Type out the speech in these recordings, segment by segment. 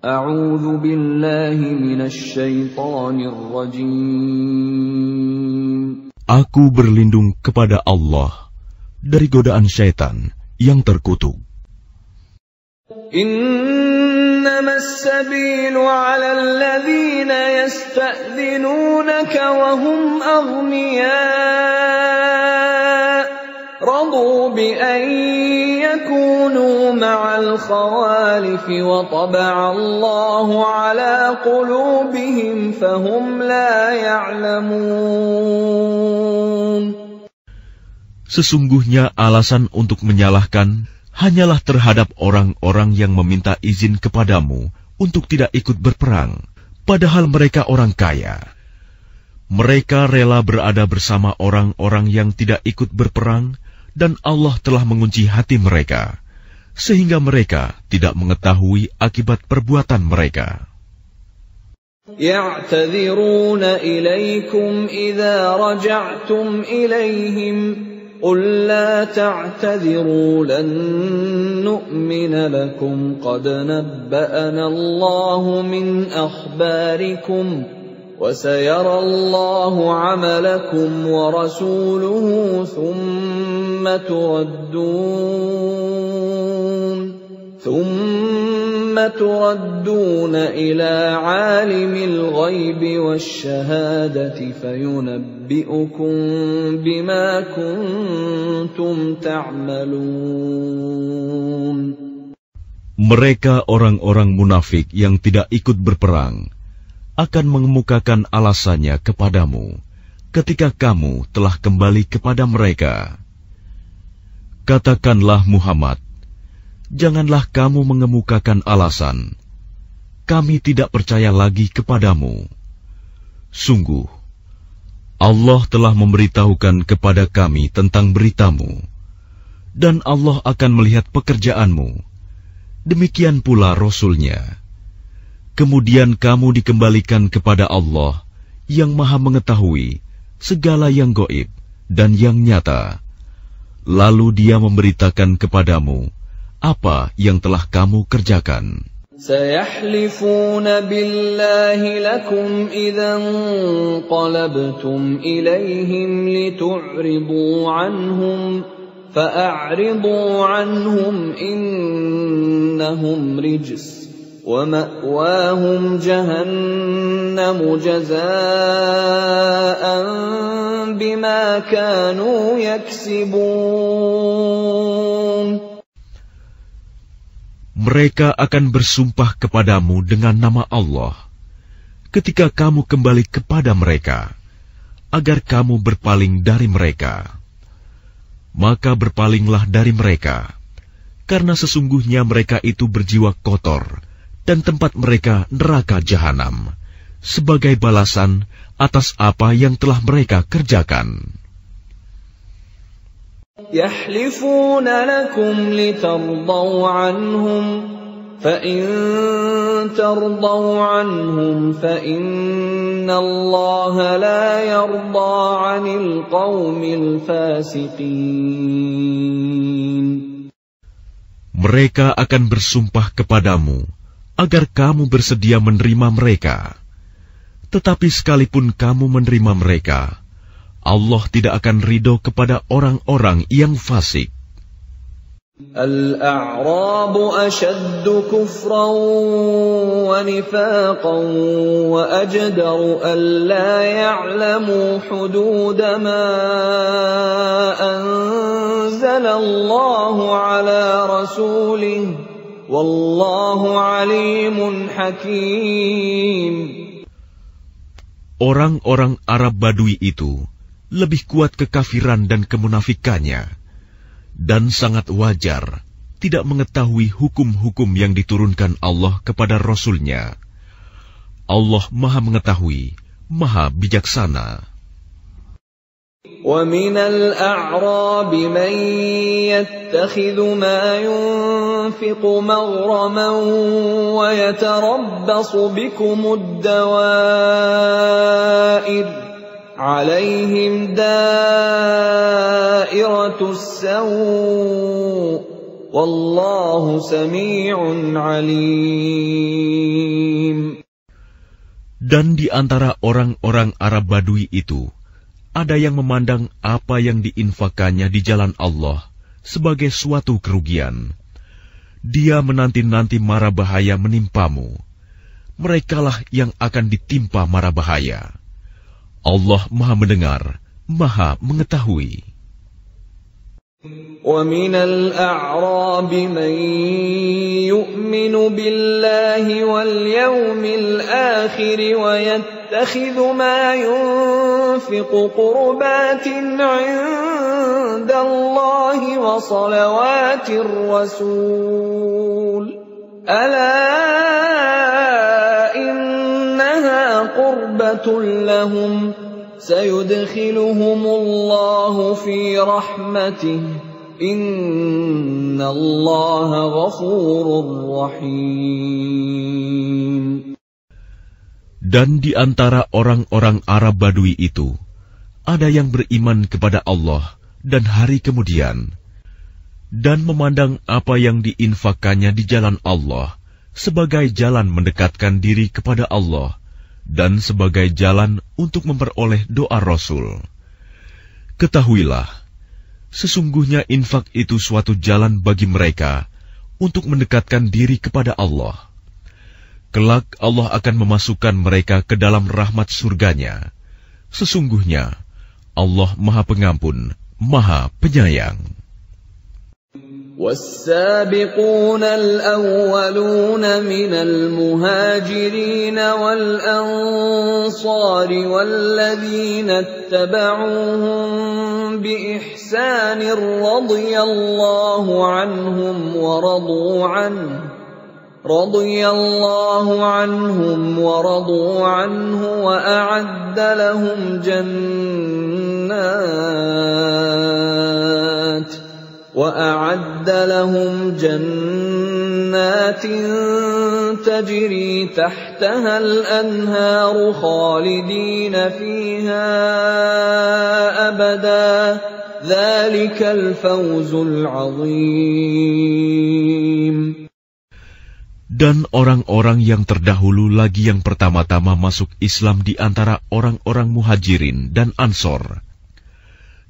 A'udzu billahi minasy syaithanir rajim. Aku berlindung kepada Allah dari godaan syaitan yang terkutuk. Innamas sabilu 'alal ladzina yasta'dzinunaka wa hum aghniya radu bi an yakunu ma'al khawalif wa taba'a Allahu 'ala qulubihim fahum la ya'lamun. Sesungguhnya alasan untuk menyalahkan hanyalah terhadap orang-orang yang meminta izin kepadamu untuk tidak ikut berperang, padahal mereka orang kaya. Mereka rela berada bersama orang-orang yang tidak ikut berperang, dan Allah telah mengunci hati mereka, sehingga mereka tidak mengetahui akibat perbuatan mereka. Ya'tadhiruna ilaykum idza raja'tum ilayhim قل لا تعتذروا لن نؤمن لكم قد نبأنا الله من أخباركم وسيرى الله عملكم ورسوله ثم تردون إلى عالم الغيب والشهادة فينبئكم بما كنتم تعملون. Mereka orang-orang munafik yang tidak ikut berperang akan mengemukakan alasannya kepadamu ketika kamu telah kembali kepada mereka. Katakanlah Muhammad, janganlah kamu mengemukakan alasan, kami tidak percaya lagi kepadamu. Sungguh, Allah telah memberitahukan kepada kami tentang beritamu, dan Allah akan melihat pekerjaanmu. Demikian pula Rasul-Nya. Kemudian kamu dikembalikan kepada Allah yang Maha Mengetahui segala yang gaib dan yang nyata. Lalu Dia memberitakan kepadamu apa yang telah kamu kerjakan. Sayahlifuna billahi lakum idza qalabtum ilaihim litu'ridu anhum fa'ridu anhum innahum rijs wa ma'wahum jahannam jazaa'an bima kanu yaksibun. Mereka akan bersumpah kepadamu dengan nama Allah ketika kamu kembali kepada mereka, agar kamu berpaling dari mereka. Maka berpalinglah dari mereka, karena sesungguhnya mereka itu berjiwa kotor, dan tempat mereka neraka jahanam, sebagai balasan atas apa yang telah mereka kerjakan. يحلفون لكم لترضوا عنهم فإن ترضوا عنهم فإن الله لا يرضى عن القوم الفاسقين. Mereka akan bersumpah kepadamu agar kamu bersedia menerima mereka. Tetapi sekalipun kamu menerima mereka, Allah tidak akan ridho kepada orang-orang yang fasik. Al-a'rabu ashaddu kufran wa nifaqan wa ajdaru an la ya'lamu hudud ma anzala Allahu ala rasulih wallahu alimun hakim. Orang-orang Arab Badui itu lebih kuat kekafiran dan kemunafikannya, dan sangat wajar tidak mengetahui hukum-hukum yang diturunkan Allah kepada Rasul-Nya. Allah Maha Mengetahui, Maha Bijaksana. وَمِنَ الْأَعْرَابِ مَنْ يَتَّخِذُ مَا يُنْفِقُ مَغْرَمًا وَيَتَرَبَّصُ بِكُمُ الدَّوَائِرَ عَلَيْهِمْ دَائِرَةُ السَّوْءِ وَاللَّهُ سَمِيعٌ عَلِيمٌ. Dan di antara orang-orang Arab Badui itu, ada yang memandang apa yang diinfakannya di jalan Allah sebagai suatu kerugian. Dia menanti-nanti mara bahaya menimpamu. Merekalah yang akan ditimpa mara bahaya. Allah Maha Mendengar, Maha Mengetahui. وَمِنَ الْأَعْرَابِ مَن يُؤْمِنُ بِاللَّهِ وَالْيَوْمِ الْآخِرِ وَيَتَّخِذُ مَا يُنْفِقُ قُرُبَاتٍ عِندَ اللَّهِ وَصَلَوَاتِ الرَّسُولِ أَلَا إِنَّهَا قُرْبَةٌ لَهُمْ سيدخلهم الله في رحمته إن الله غفور رحيم. Dan di antara orang-orang Arab Badui itu, ada yang beriman kepada Allah dan hari kemudian, dan memandang apa yang diinfakannya di jalan Allah sebagai jalan mendekatkan diri kepada Allah, dan sebagai jalan untuk memperoleh doa Rasul. Ketahuilah, sesungguhnya infak itu suatu jalan bagi mereka untuk mendekatkan diri kepada Allah. Kelak Allah akan memasukkan mereka ke dalam rahmat surganya. Sesungguhnya Allah Maha Pengampun, Maha Penyayang. والسابقون الأولون من المهاجرين والأنصار والذين اتبعوهم بإحسان رضي الله عنهم ورضوا عنه وأعد لهم جنات تجري تحتها الأنهار خالدين فيها أبدا ذلك الفوز العظيم. Dan orang-orang yang terdahulu lagi yang pertama-tama masuk Islam di antara orang-orang Muhajirin dan Ansor,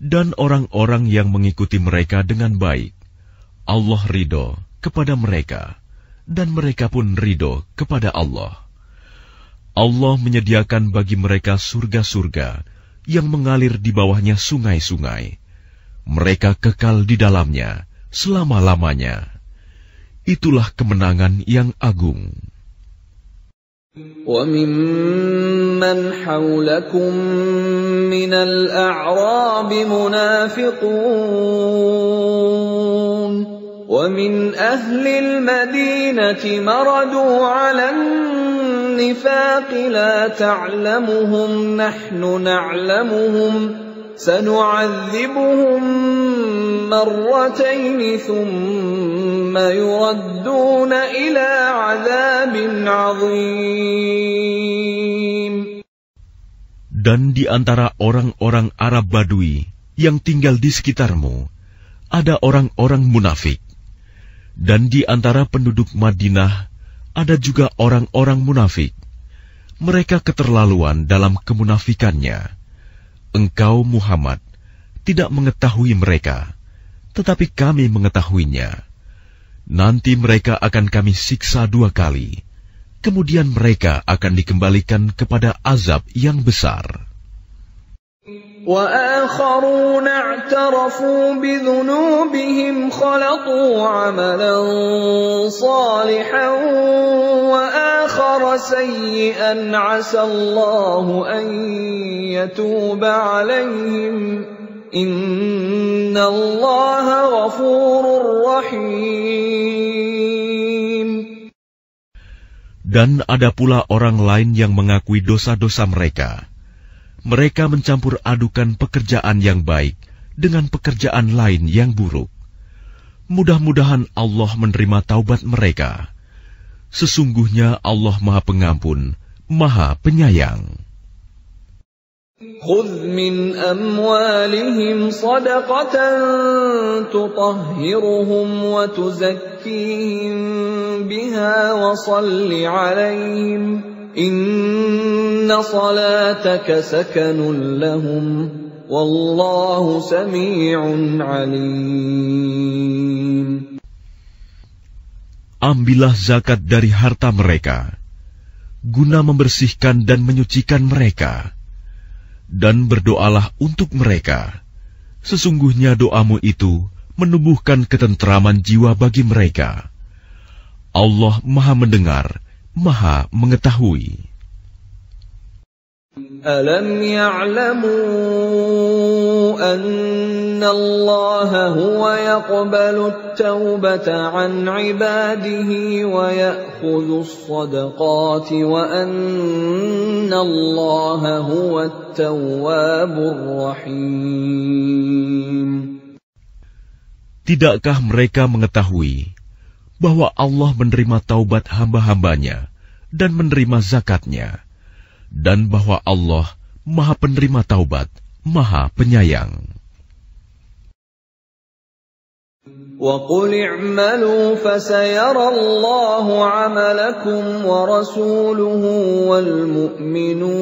dan orang-orang yang mengikuti mereka dengan baik, Allah ridho kepada mereka, dan mereka pun ridho kepada Allah. Allah menyediakan bagi mereka surga-surga yang mengalir di bawahnya sungai-sungai. Mereka kekal di dalamnya selama-lamanya. Itulah kemenangan yang agung. وَمِمَّنْ حَوْلَكُمْ مِنَ الْأَعْرَابِ مُنَافِقُونَ وَمِنْ أَهْلِ الْمَدِينَةِ مَرَدُوا عَلَى النِّفَاقِ لَا تَعْلَمُهُمْ نَحْنُ نَعْلَمُهُمْ سَنُعَذِّبُهُمْ مرتين ثم يردون إلى عذاب عظيم. Dan di antara orang-orang Arab Badui yang tinggal di sekitarmu, ada orang-orang munafik. Dan di antara penduduk Madinah, ada juga orang-orang munafik. Mereka keterlaluan dalam kemunafikannya. Engkau, Muhammad, tidak mengetahui mereka, tetapi kami mengetahuinya. Nanti mereka akan kami siksa 2 kali. Kemudian mereka akan dikembalikan kepada azab yang besar. وَآخَرُونَ اعْتَرَفُوا بِذُنُوبِهِمْ خَلَطُوا عَمَلًا صَالِحًا وَآخَرَ سَيِّئًا عَسَى اللَّهُ أَن يَتُوبَ عَلَيْهِمْ إِنَّ اللَّهَ غَفُورٌ رَّحِيمٌ. Dan ada pula orang lain yang mengakui dosa-dosa mereka. Mereka mencampur adukan pekerjaan yang baik dengan pekerjaan lain yang buruk. Mudah-mudahan Allah menerima taubat mereka. Sesungguhnya Allah Maha Pengampun, Maha Penyayang. خذ من أموالهم صدقة تطهرهم وتزكيهم بها وصل عليهم Inna salataka sakanun lahum, wallahu sami'un alim. Ambillah zakat dari harta mereka, guna membersihkan dan menyucikan mereka, dan berdoalah untuk mereka. Sesungguhnya doamu itu menumbuhkan ketenteraman jiwa bagi mereka. Allah Maha Mendengar, Maha Mengetahui. Alam ya'lamu anna Allah huwa yaqbalu at-taubata 'an 'ibadihi wa ya'khudhu as-sadaqati wa anna Allah huwa at-tawwabur rahim. Tidakkah mereka mengetahui bahwa Allah menerima taubat hamba-hambanya dan menerima zakatnya, dan bahwa Allah Maha Penerima Taubat, Maha Penyayang. وَقُلِ اعْمَلُوا فَسَيَرَى اللَّهُ عَمَلَكُمْ وَرَسُولُهُ وَالْمُؤْمِنُونَ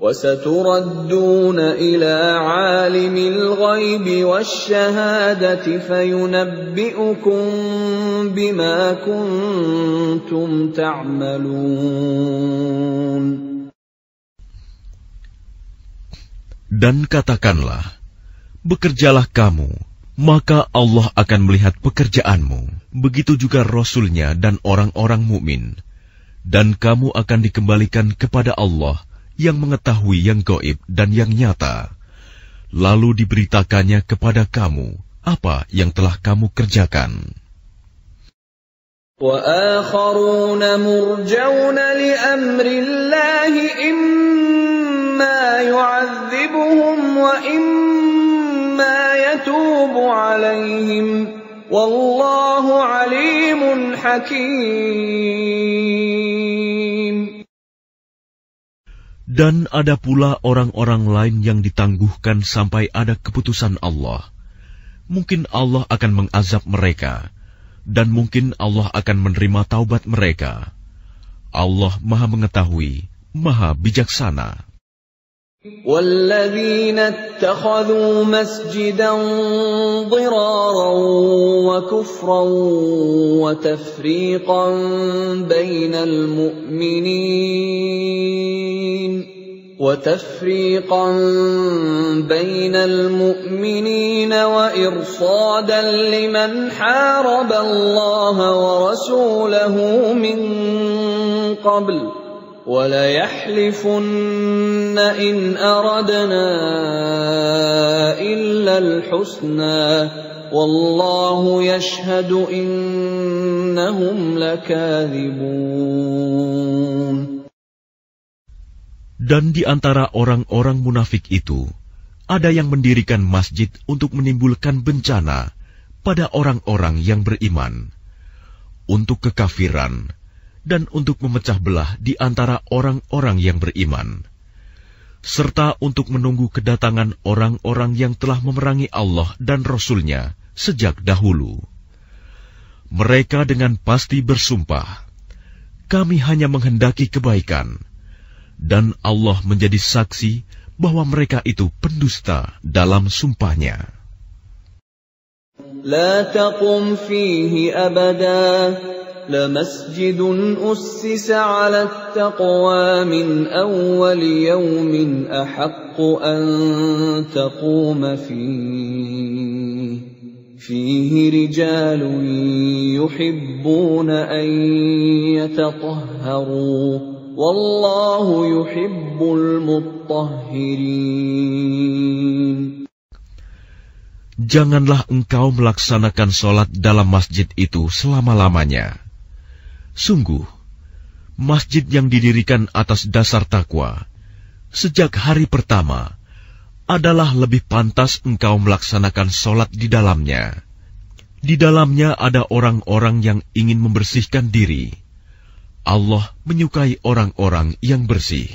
وَسَتُرَدُّونَ إِلَى عَالِمِ الْغَيْبِ وَالشَّهَادَةِ فَيُنَبِّئُكُم بِمَا كُنتُمْ تَعْمَلُونَ. Dan katakanlah, bekerjalah kamu, maka Allah akan melihat pekerjaanmu. Begitu juga Rasul-Nya dan orang-orang mukmin. Dan kamu akan dikembalikan kepada Allah yang mengetahui yang gaib dan yang nyata, lalu diberitakannya kepada kamu apa yang telah kamu kerjakan. وَآخَرُونَ مُرْجَوْنَ لِأَمْرِ اللَّهِ إِمَّا يُعَذِّبُهُمْ وَإِمَّا يَتُوبُ عَلَيْهِمْ وَاللَّهُ عَلِيمٌ حَكِيمٌ. Dan ada pula orang-orang lain yang ditangguhkan sampai ada keputusan Allah. Mungkin Allah akan mengazab mereka, dan mungkin Allah akan menerima taubat mereka. Allah Maha Mengetahui, Maha Bijaksana. وَالَّذِينَ اتَّخَذُوا مَسْجِدًا ضِرَارًا وَكُفْرًا وَتَفْرِيقًا بَيْنَ الْمُؤْمِنِينَ وَإِرْصَادًا لِمَنْ حَارَبَ اللَّهَ وَرَسُولَهُ مِنْ قَبْلُ وَلَيَحْلِفُنَّ إِنْ أَرَدْنَا إِلَّا الْحُسْنَى وَاللَّهُ يَشْهَدُ إِنَّهُمْ لَكَاذِبُونَ. Dan di antara orang-orang munafik itu, ada yang mendirikan masjid untuk menimbulkan bencana pada orang-orang yang beriman, untuk kekafiran, dan untuk memecah belah di antara orang-orang yang beriman, serta untuk menunggu kedatangan orang-orang yang telah memerangi Allah dan Rasul-Nya sejak dahulu. Mereka dengan pasti bersumpah, kami hanya menghendaki kebaikan, dan Allah menjadi saksi bahwa mereka itu pendusta dalam sumpahnya. La taqum fihi abada, لمسجد أسس على التقوى من أول يوم أحق أن تقوم فيه رجال يحبون أن يتطهروا والله يحب المطهرين. Janganlah engkau melaksanakan sholat dalam masjid itu selama-lamanya. Sungguh, masjid yang didirikan atas dasar takwa sejak hari pertama adalah lebih pantas engkau melaksanakan sholat di dalamnya. Di dalamnya ada orang-orang yang ingin membersihkan diri. Allah menyukai orang-orang yang bersih.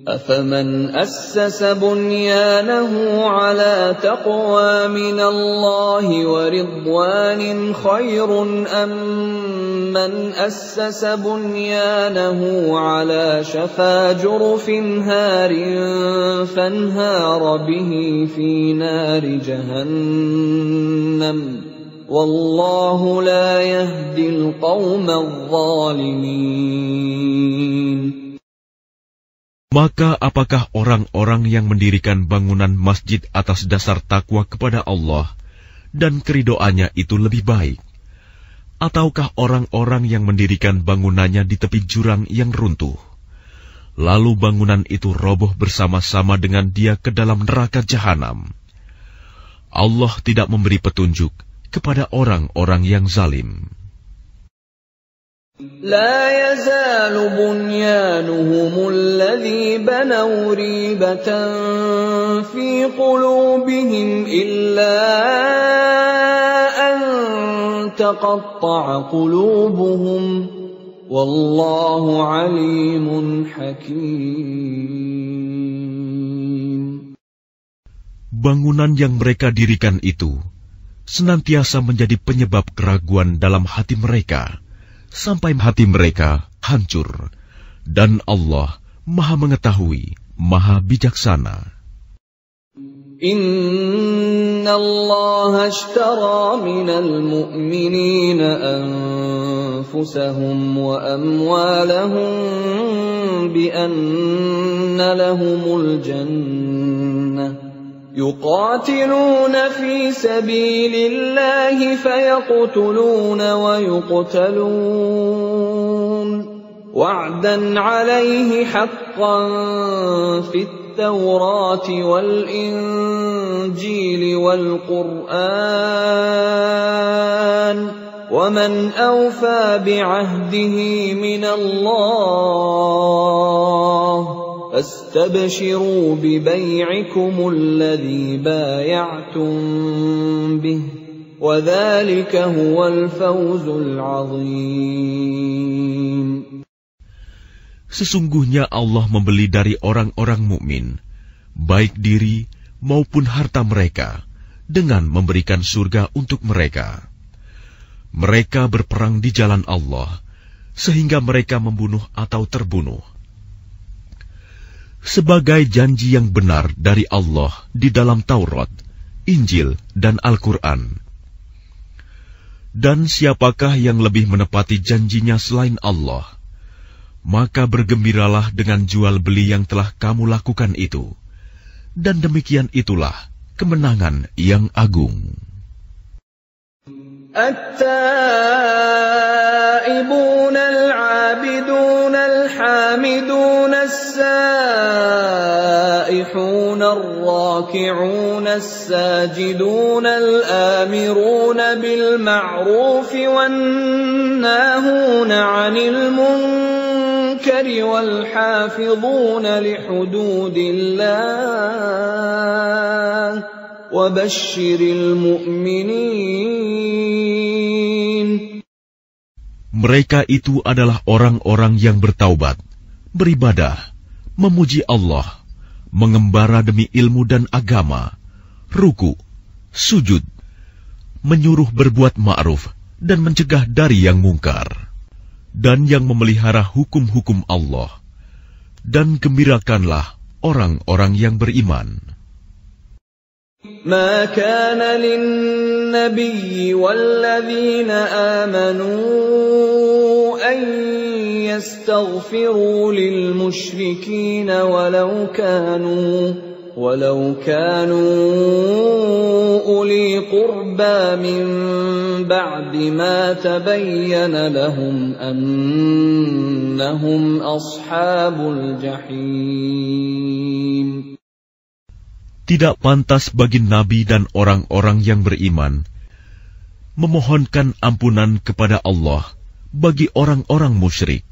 أفمن أسس بنيانه على تقوى من الله ورضوان خير أم من أسس بنيانه على شفا جرف هار فانهار به في نار جهنم والله لا يهدي القوم الظالمين. Maka apakah orang-orang yang mendirikan bangunan masjid atas dasar takwa kepada Allah dan keridoannya itu lebih baik? Ataukah orang-orang yang mendirikan bangunannya di tepi jurang yang runtuh, lalu bangunan itu roboh bersama-sama dengan dia ke dalam neraka jahanam? Allah tidak memberi petunjuk kepada orang-orang yang zalim. لا يزال بنيانهم الذي بنوا ريبة في قلوبهم إلا أن تقطع قلوبهم والله عليم حكيم. Bangunan yang mereka dirikan itu senantiasa menjadi penyebab keraguan dalam hati mereka, sampai hati mereka hancur, dan Allah Maha Mengetahui, Maha Bijaksana. Inna Allah ashtara minal mu'minina anfusahum wa amwalahum bi anna lahumul jannah يقاتلون في سبيل الله فيقتلون ويقتلون وعدا عليه حقا في التوراة والإنجيل والقرآن ومن أوفى بعهده من الله فاستبشروا ببيعكم الذي بايعتم به وذلك هو الفوز العظيم. Sesungguhnya Allah membeli dari orang-orang mukmin, baik diri maupun harta mereka, dengan memberikan surga untuk mereka. Mereka berperang di jalan Allah, sehingga mereka membunuh atau terbunuh. Sebagai janji yang benar dari Allah di dalam Taurat, Injil, dan Al-Quran. Dan siapakah yang lebih menepati janjinya selain Allah? Maka bergembiralah dengan jual beli yang telah kamu lakukan itu. Dan demikian itulah kemenangan yang agung. التائبون العابدون الحامدون السائحون الراكعون الساجدون الآمرون بالمعروف والناهون عن المنكر والحافظون لحدود الله وبشر المؤمنين. Mereka itu adalah orang-orang yang bertaubat, beribadah, memuji Allah, mengembara demi ilmu dan agama, ruku, sujud, menyuruh berbuat ma'ruf dan mencegah dari yang mungkar, dan yang memelihara hukum-hukum Allah, dan gembirakanlah orang-orang yang beriman. ما كان للنبي والذين آمنوا أن يستغفروا للمشركين ولو كانوا أولي قربى من بعد ما تبين لهم أنهم أصحاب الجحيم. Tidak pantas bagi Nabi dan orang-orang yang beriman memohonkan ampunan kepada Allah bagi orang-orang musyrik,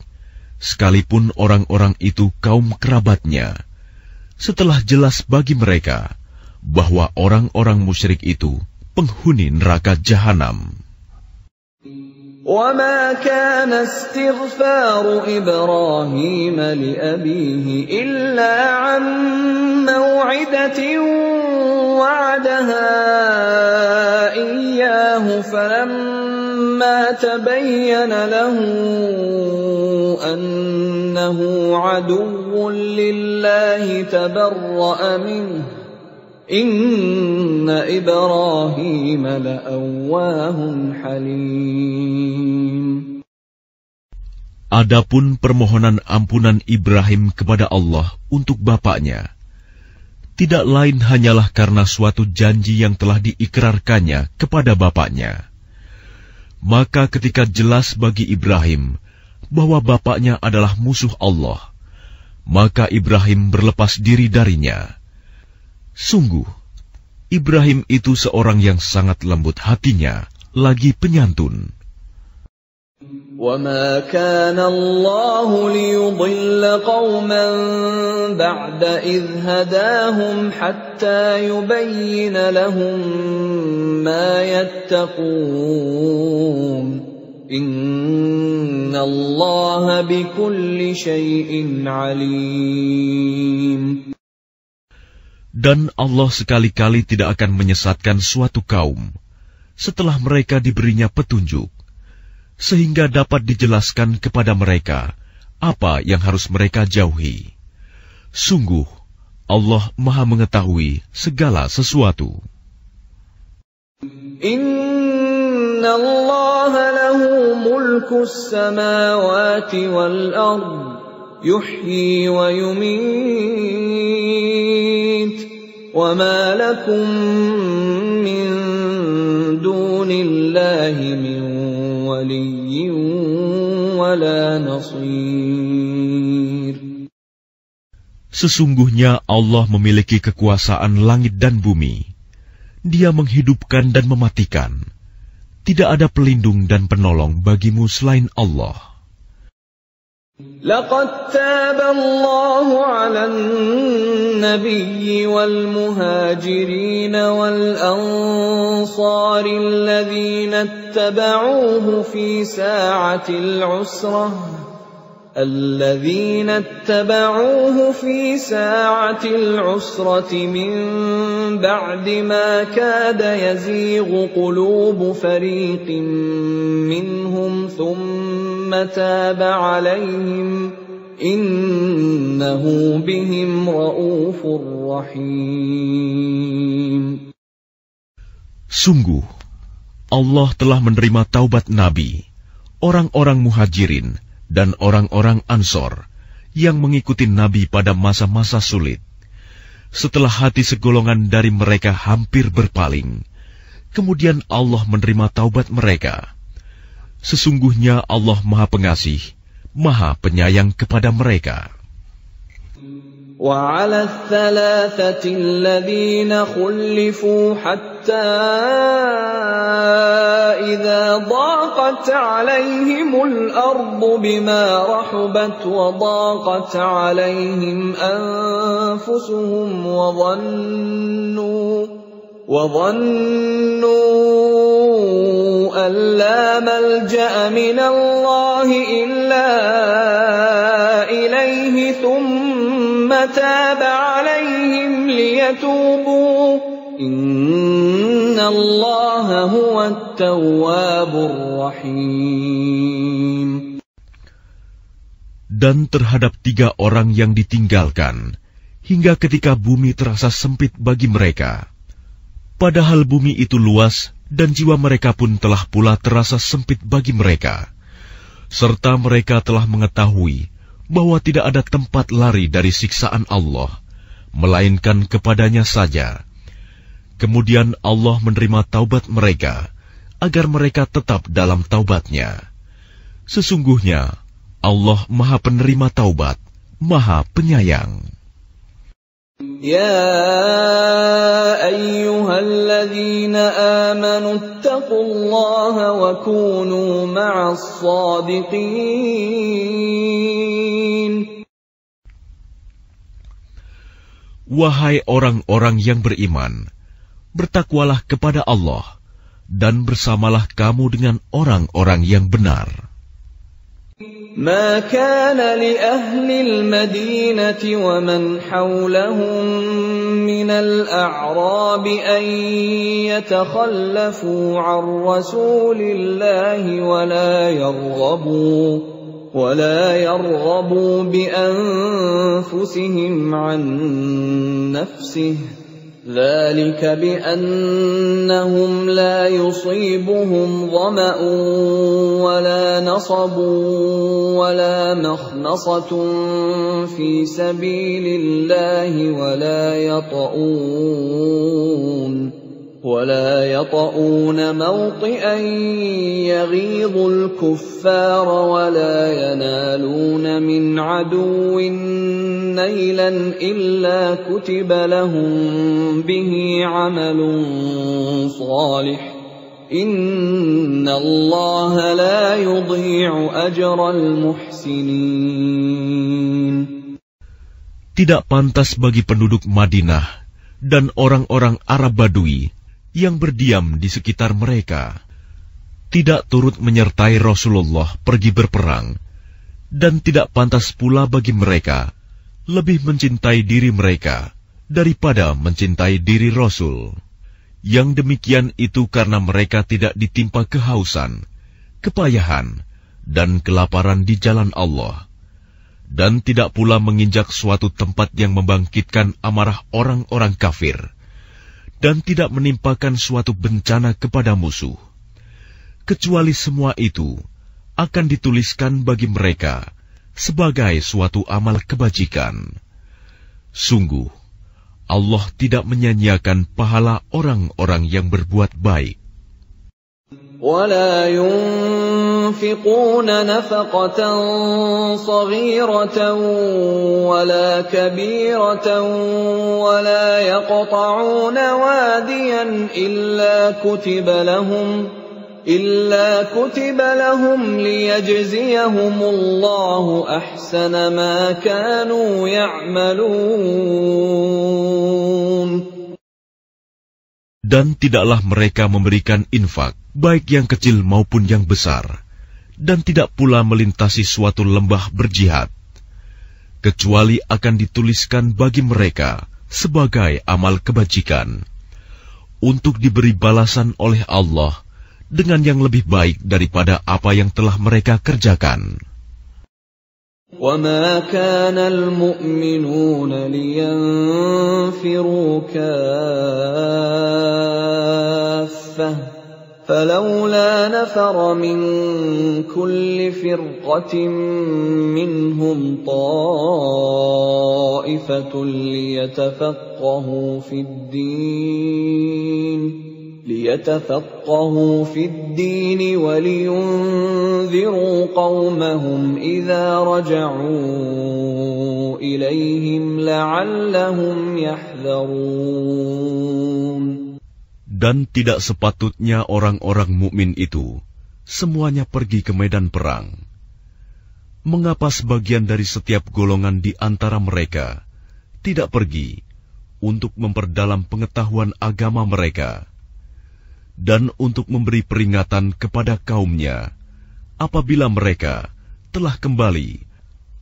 sekalipun orang-orang itu kaum kerabatnya, setelah jelas bagi mereka bahwa orang-orang musyrik itu penghuni neraka jahanam. وَمَا كَانَ اسْتِغْفَارُ إِبْرَاهِيمَ لِأَبِيهِ إِلَّا عَن مَّوْعِدَةٍ وَعَدَهَا إِيَّاهُ فَلَمَّا تَبَيَّنَ لَهُ أَنَّهُ عَدُوٌّ لِّلَّهِ تَبَرَّأَ مِنْهُ إِنَّ إِبْرَاهِيمَ لَأَوَّاهٌ حَلِيمٌ. Adapun permohonan ampunan Ibrahim kepada Allah untuk bapaknya, tidak lain hanyalah karena suatu janji yang telah diikrarkannya kepada bapaknya. Maka ketika jelas bagi Ibrahim bahwa bapaknya adalah musuh Allah, maka Ibrahim berlepas diri darinya. Sungguh, Ibrahim itu seorang yang sangat lembut hatinya, lagi penyantun. وَمَا كَانَ اللَّهُ لِيُضِلَّ قَوْمًا بَعْدَ إِذْ هَدَاهُمْ حَتَّى يُبَيِّنَ لَهُم مَّا يَتَّقُونَ إِنَّ اللَّهَ بِكُلِّ شَيْءٍ عَلِيمٌ. Dan Allah sekali-kali tidak akan menyesatkan suatu kaum setelah mereka diberinya petunjuk, sehingga dapat dijelaskan kepada mereka apa yang harus mereka jauhi. Sungguh, Allah Maha mengetahui segala sesuatu. Inna Allah lahu mulkus samawati wal ard, yuhyi wa yumit, wa ma lakum min dunillahi min waliyyin wa la nasir. Sesungguhnya Allah memiliki kekuasaan langit dan bumi. Dia menghidupkan dan mematikan. Tidak ada pelindung dan penolong bagimu selain Allah. لقد تاب الله على النبي والمهاجرين والأنصار الذين اتبعوه في ساعة العسرة من بعد ما كاد يزيغ قلوب فريق منهم ثم تاب عليهم إنه بهم رءوف رحيم. Sungguh, Allah telah menerima taubat Nabi, orang-orang muhajirin, dan orang-orang Ansor yang mengikuti Nabi pada masa-masa sulit. Setelah hati segolongan dari mereka hampir berpaling, kemudian Allah menerima taubat mereka. Sesungguhnya Allah Maha Pengasih, Maha Penyayang kepada mereka. وَعَلَى الثَّلَاثَةِ الَّذِينَ خُلِّفُوا حَتَّى إِذَا ضَاقَتْ عَلَيْهِمُ الْأَرْضُ بِمَا رَحُبَتْ وَضَاقَتْ عَلَيْهِمْ أَنفُسُهُمْ وَظَنُّوا أَن لَّا مَلْجَأَ مِنَ اللَّهِ إِلَّا إِلَيْهِ ثُمَّ تَابَ عَلَيْهِمْ لِيَتُوبُوا إِنَّ اللَّهَ هُوَ التَّوَّابُ الرَّحِيمُ. Dan terhadap 3 orang yang ditinggalkan, hingga ketika bumi terasa sempit bagi mereka. Padahal bumi itu luas, dan jiwa mereka pun telah pula terasa sempit bagi mereka. Serta mereka telah mengetahui bahwa tidak ada tempat lari dari siksaan Allah, melainkan kepadanya saja. Kemudian Allah menerima taubat mereka, agar mereka tetap dalam taubatnya. Sesungguhnya Allah Maha Penerima Taubat, Maha Penyayang. يا أيها الذين آمنوا اتقوا الله وكونوا مع الصادقين. Wahai orang-orang yang beriman, bertakwalah kepada Allah, dan bersamalah kamu dengan orang-orang yang benar. ما كان لأهل المدينة ومن حولهم من الأعراب أن يتخلفوا عن رسول الله ولا يرغبوا بأنفسهم عن نفسه ذلك بأنهم لا يصيبهم ظمأ ولا نصب ولا مخمصة في سبيل الله ولا يطؤون موطئا يغيظ الكفار ولا ينالون من عدو نيلا إلا كتب لهم به عمل صالح إن الله لا يضيع أجر المحسنين. Tidak pantas bagi penduduk Madinah dan orang-orang Arab Badui yang berdiam di sekitar mereka, tidak turut menyertai Rasulullah pergi berperang, dan tidak pantas pula bagi mereka lebih mencintai diri mereka daripada mencintai diri Rasul. Yang demikian itu karena mereka tidak ditimpa kehausan, kepayahan, dan kelaparan di jalan Allah, dan tidak pula menginjak suatu tempat yang membangkitkan amarah orang-orang kafir, dan tidak menimpakan suatu bencana kepada musuh, kecuali semua itu akan dituliskan bagi mereka sebagai suatu amal kebajikan. Sungguh, Allah tidak menyanyiakan pahala orang-orang yang berbuat baik. ولا ينفقون نفقة صغيرة ولا كبيرة ولا يقطعون واديا إلا كتب لهم ليجزيهم الله أحسن ما كانوا يعملون. Dan tidaklah mereka memberikan infak, baik yang kecil maupun yang besar, dan tidak pula melintasi suatu lembah berjihad, kecuali akan dituliskan bagi mereka sebagai amal kebajikan, untuk diberi balasan oleh Allah dengan yang lebih baik daripada apa yang telah mereka kerjakan. وَمَا كَانَ الْمُؤْمِنُونَ لِيَنْفِرُوا كَافَّةً فَلَوْلَا نَفَرَ مِنْ كُلِّ فِرْقَةٍ مِّنْهُمْ طَائِفَةٌ ليتفقهوا في الدين ولينذروا قومهم إذا رجعوا إليهم لعلهم يحذرون. Dan tidak sepatutnya orang-orang mukmin itu semuanya pergi ke medan perang. Mengapa sebagian dari setiap golongan di antara mereka tidak pergi untuk memperdalam pengetahuan agama mereka, dan untuk memberi peringatan kepada kaumnya apabila mereka telah kembali,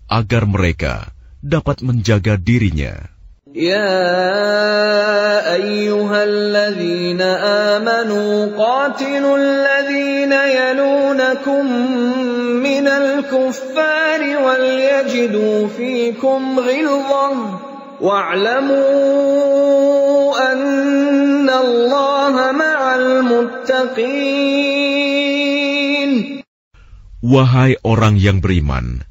agar mereka dapat menjaga dirinya. Ya ayyuhalladzina amanu qatilul ladzina yalunakum minal kuffari wal yajidu fikum ghilzah wa'lamu anna Allaha ma'al muttaqin. Wahai orang yang beriman,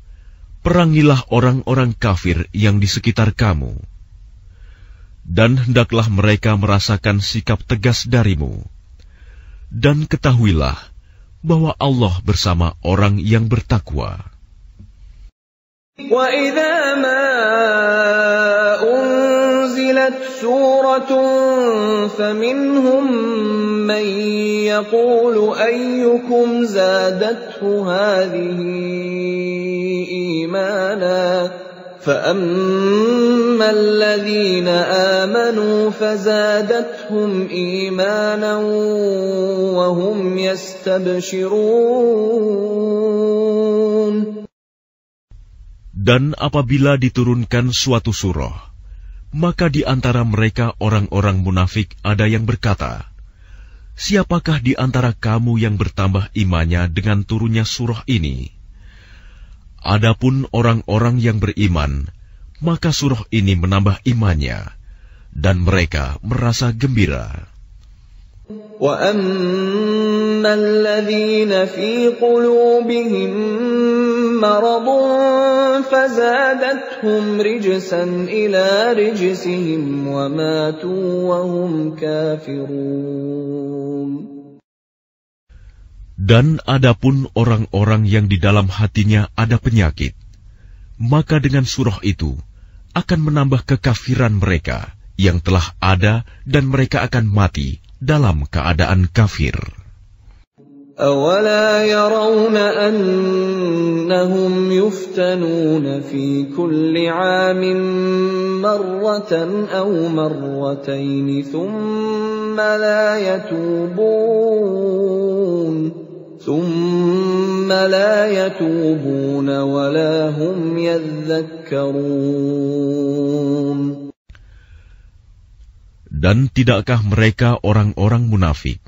perangilah orang-orang kafir yang di sekitar kamu, dan hendaklah mereka merasakan sikap tegas darimu. Dan ketahuilah bahwa Allah bersama orang yang bertakwa. Wa idza ma unzilat suratun faminhum man yaqulu ayyukum zadathu hadhihi imana فَأَمَّا الَّذِينَ آمَنُوا فَزَادَتْهُمْ إِيمَانًا وَهُمْ يَسْتَبْشِرُونَ. Dan apabila diturunkan suatu surah, maka di antara mereka orang-orang munafik ada yang berkata, "Siapakah di antara kamu yang bertambah imannya dengan turunnya surah ini?" Adapun orang-orang yang beriman, maka surah ini menambah imannya, dan mereka merasa gembira. وَأَمَّا الَّذِينَ فِي قُلُوبِهِم مَّرَضٌ فَزَادَتْهُمْ رِجْسًا إِلَىٰ رِجْسِهِمْ وَمَاتُوا وَهُمْ كَافِرُونَ. Dan adapun orang-orang yang di dalam hatinya ada penyakit, maka dengan surah itu akan menambah kekafiran mereka yang telah ada, dan mereka akan mati dalam keadaan kafir. أَوَلَا يَرَوْنَ أَنَّهُمْ يُفْتَنُونَ فِي كُلِّ عَامٍ مَّرَّةً أَوْ مَرَّتَيْنِ ثُمَّ لَا يَتُوبُونَ وَلَا هُمْ يَذَّكَّرُونَ. Dan tidakkah mereka orang-orang munafik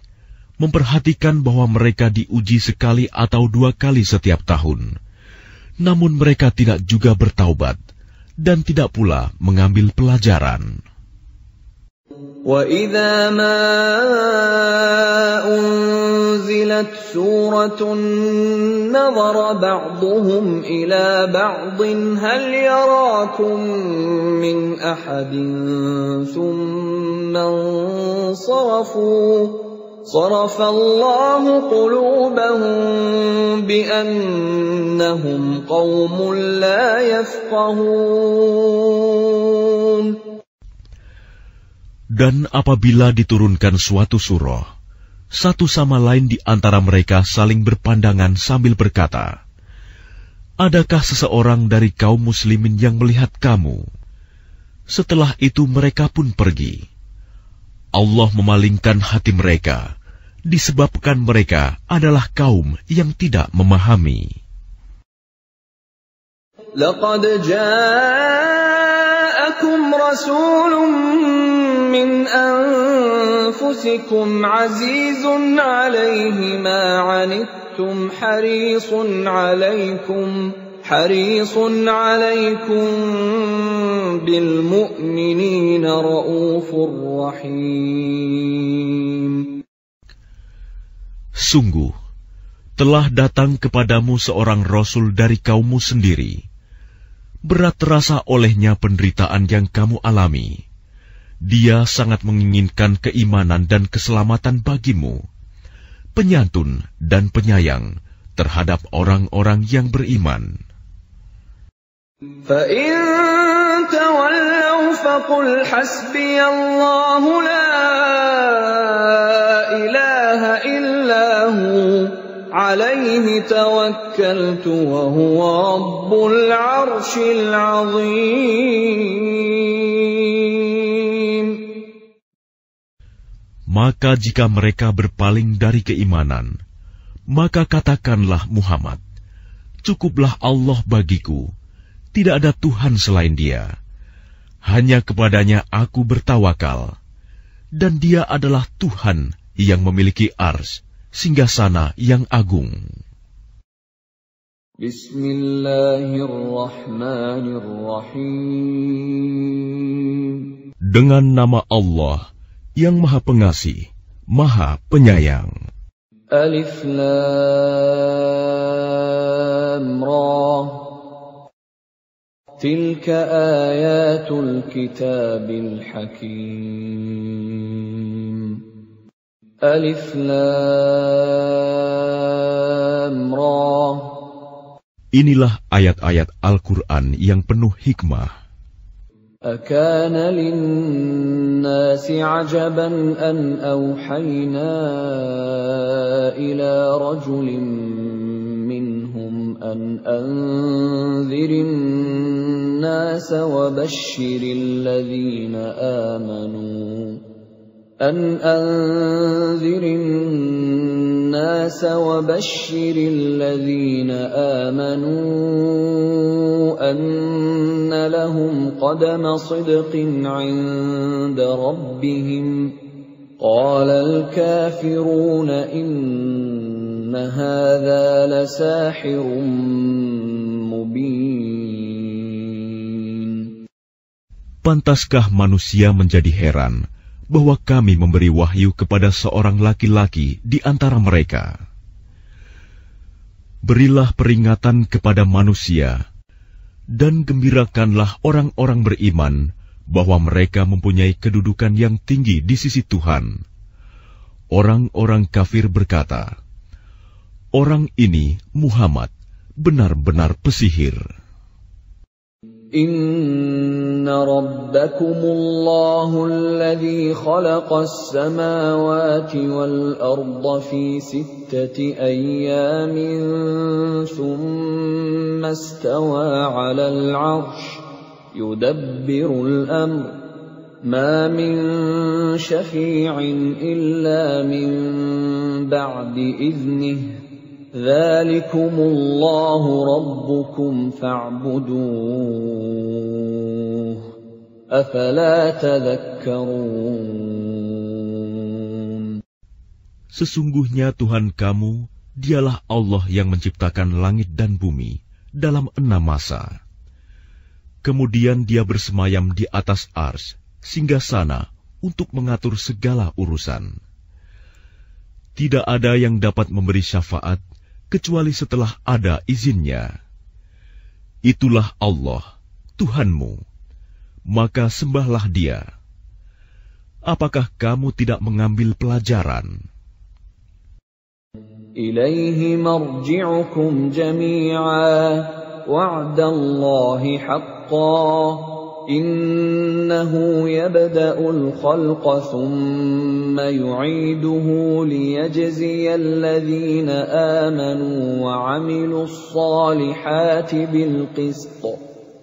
memperhatikan bahwa mereka diuji sekali atau dua kali setiap tahun, namun mereka tidak juga bertaubat dan tidak pula mengambil pelajaran. وَإِذَا مَا أُنزِلَتْ سُورَةٌ نَظَرَ بَعْضُهُمْ إِلَى بَعْضٍ هَلْ يَرَاكُمْ مِنْ أَحَدٍ ثُمَّ انصَرَفُوا صَرَفَ اللَّهُ قُلُوبَهُم بِأَنَّهُمْ قَوْمٌ لَّا يَفْقَهُونَ. Dan apabila diturunkan suatu surah, satu sama lain di antara mereka saling berpandangan sambil berkata, "Adakah seseorang dari kaum muslimin yang melihat kamu?" Setelah itu mereka pun pergi. Allah memalingkan hati mereka, disebabkan mereka adalah kaum yang tidak memahami. لَقَدْ جَاءَكُمْ رَسُولٌ مِّنْ أَنفُسِكُمْ عَزِيزٌ عَلَيْهِ مَا عَنِتُّمْ حَرِيصٌ عَلَيْكُمْ بِالْمُؤْمِنِينَ رَءُوفٌ رَحِيمٌ. Sungguh, telah datang kepadamu seorang Rasul dari kaummu sendiri. Berat terasa olehnya penderitaan yang kamu alami. Dia sangat menginginkan keimanan dan keselamatan bagimu, penyantun dan penyayang terhadap orang-orang yang beriman. فَإِن تَوَلَّوْا فَقُلْ حَسْبِيَ اللَّهُ لَا إِلَٰهَ إِلَّا هُوَ عَلَيْهِ تَوَكَّلْتُ وَهُوَ رَبُّ الْعَرْشِ الْعَظِيمِ. Maka jika mereka berpaling dari keimanan, maka katakanlah Muhammad, "Cukuplah Allah bagiku, tidak ada Tuhan selain Dia. Hanya kepadanya aku bertawakal, dan Dia adalah Tuhan yang memiliki arsy, singgasana yang agung." Bismillahirrahmanirrahim. Dengan nama Allah yang Maha Pengasih, Maha Penyayang. Alif Lam Ra. Tilka ayatul kitabil hakim. Alif Lam Ra. Inilah ayat-ayat Al-Quran yang penuh hikmah. أَكَانَ لِلنَّاسِ عَجَبًا أَنْ أَوْحَيْنَا إِلَى رَجُلٍ مِّنْهُمْ أَنْ أَنذِرِ النَّاسَ الناس وبشر الذين آمنوا أن لهم قدم صدق عند ربهم قال الكافرون إن هذا لساحر مبين. Pantaskah manusia menjadi heran bahwa kami memberi wahyu kepada seorang laki-laki di antara mereka? Berilah peringatan kepada manusia, dan gembirakanlah orang-orang beriman bahwa mereka mempunyai kedudukan yang tinggi di sisi Tuhan. Orang-orang kafir berkata, orang ini Muhammad benar-benar pesihir. Inna rabbakumullahu alladhi khalaqas samawati wal arda fi sittati ayyamin thumma istawa 'alal 'arsy yudabbirul amr ma min syafi'in illa min ba'di idhnihi Dzalikumullahu rabbukum fa'buduh. Afala tadhakkarun. Sesungguhnya Tuhan kamu, dialah Allah yang menciptakan langit dan bumi dalam 6 masa. Kemudian Dia bersemayam di atas arsy, singgasana untuk mengatur segala urusan. Tidak ada yang dapat memberi syafaat kecuali setelah ada izinnya. Itulah Allah, Tuhanmu, maka sembahlah Dia. Apakah kamu tidak mengambil pelajaran? Ilaihi marji'ukum jami'a wa'dallahi haqqan innahu yabda'ul khalqa thumma yu'iduhu liyajziyal ladzina amanu wa 'amilus salihati bil qist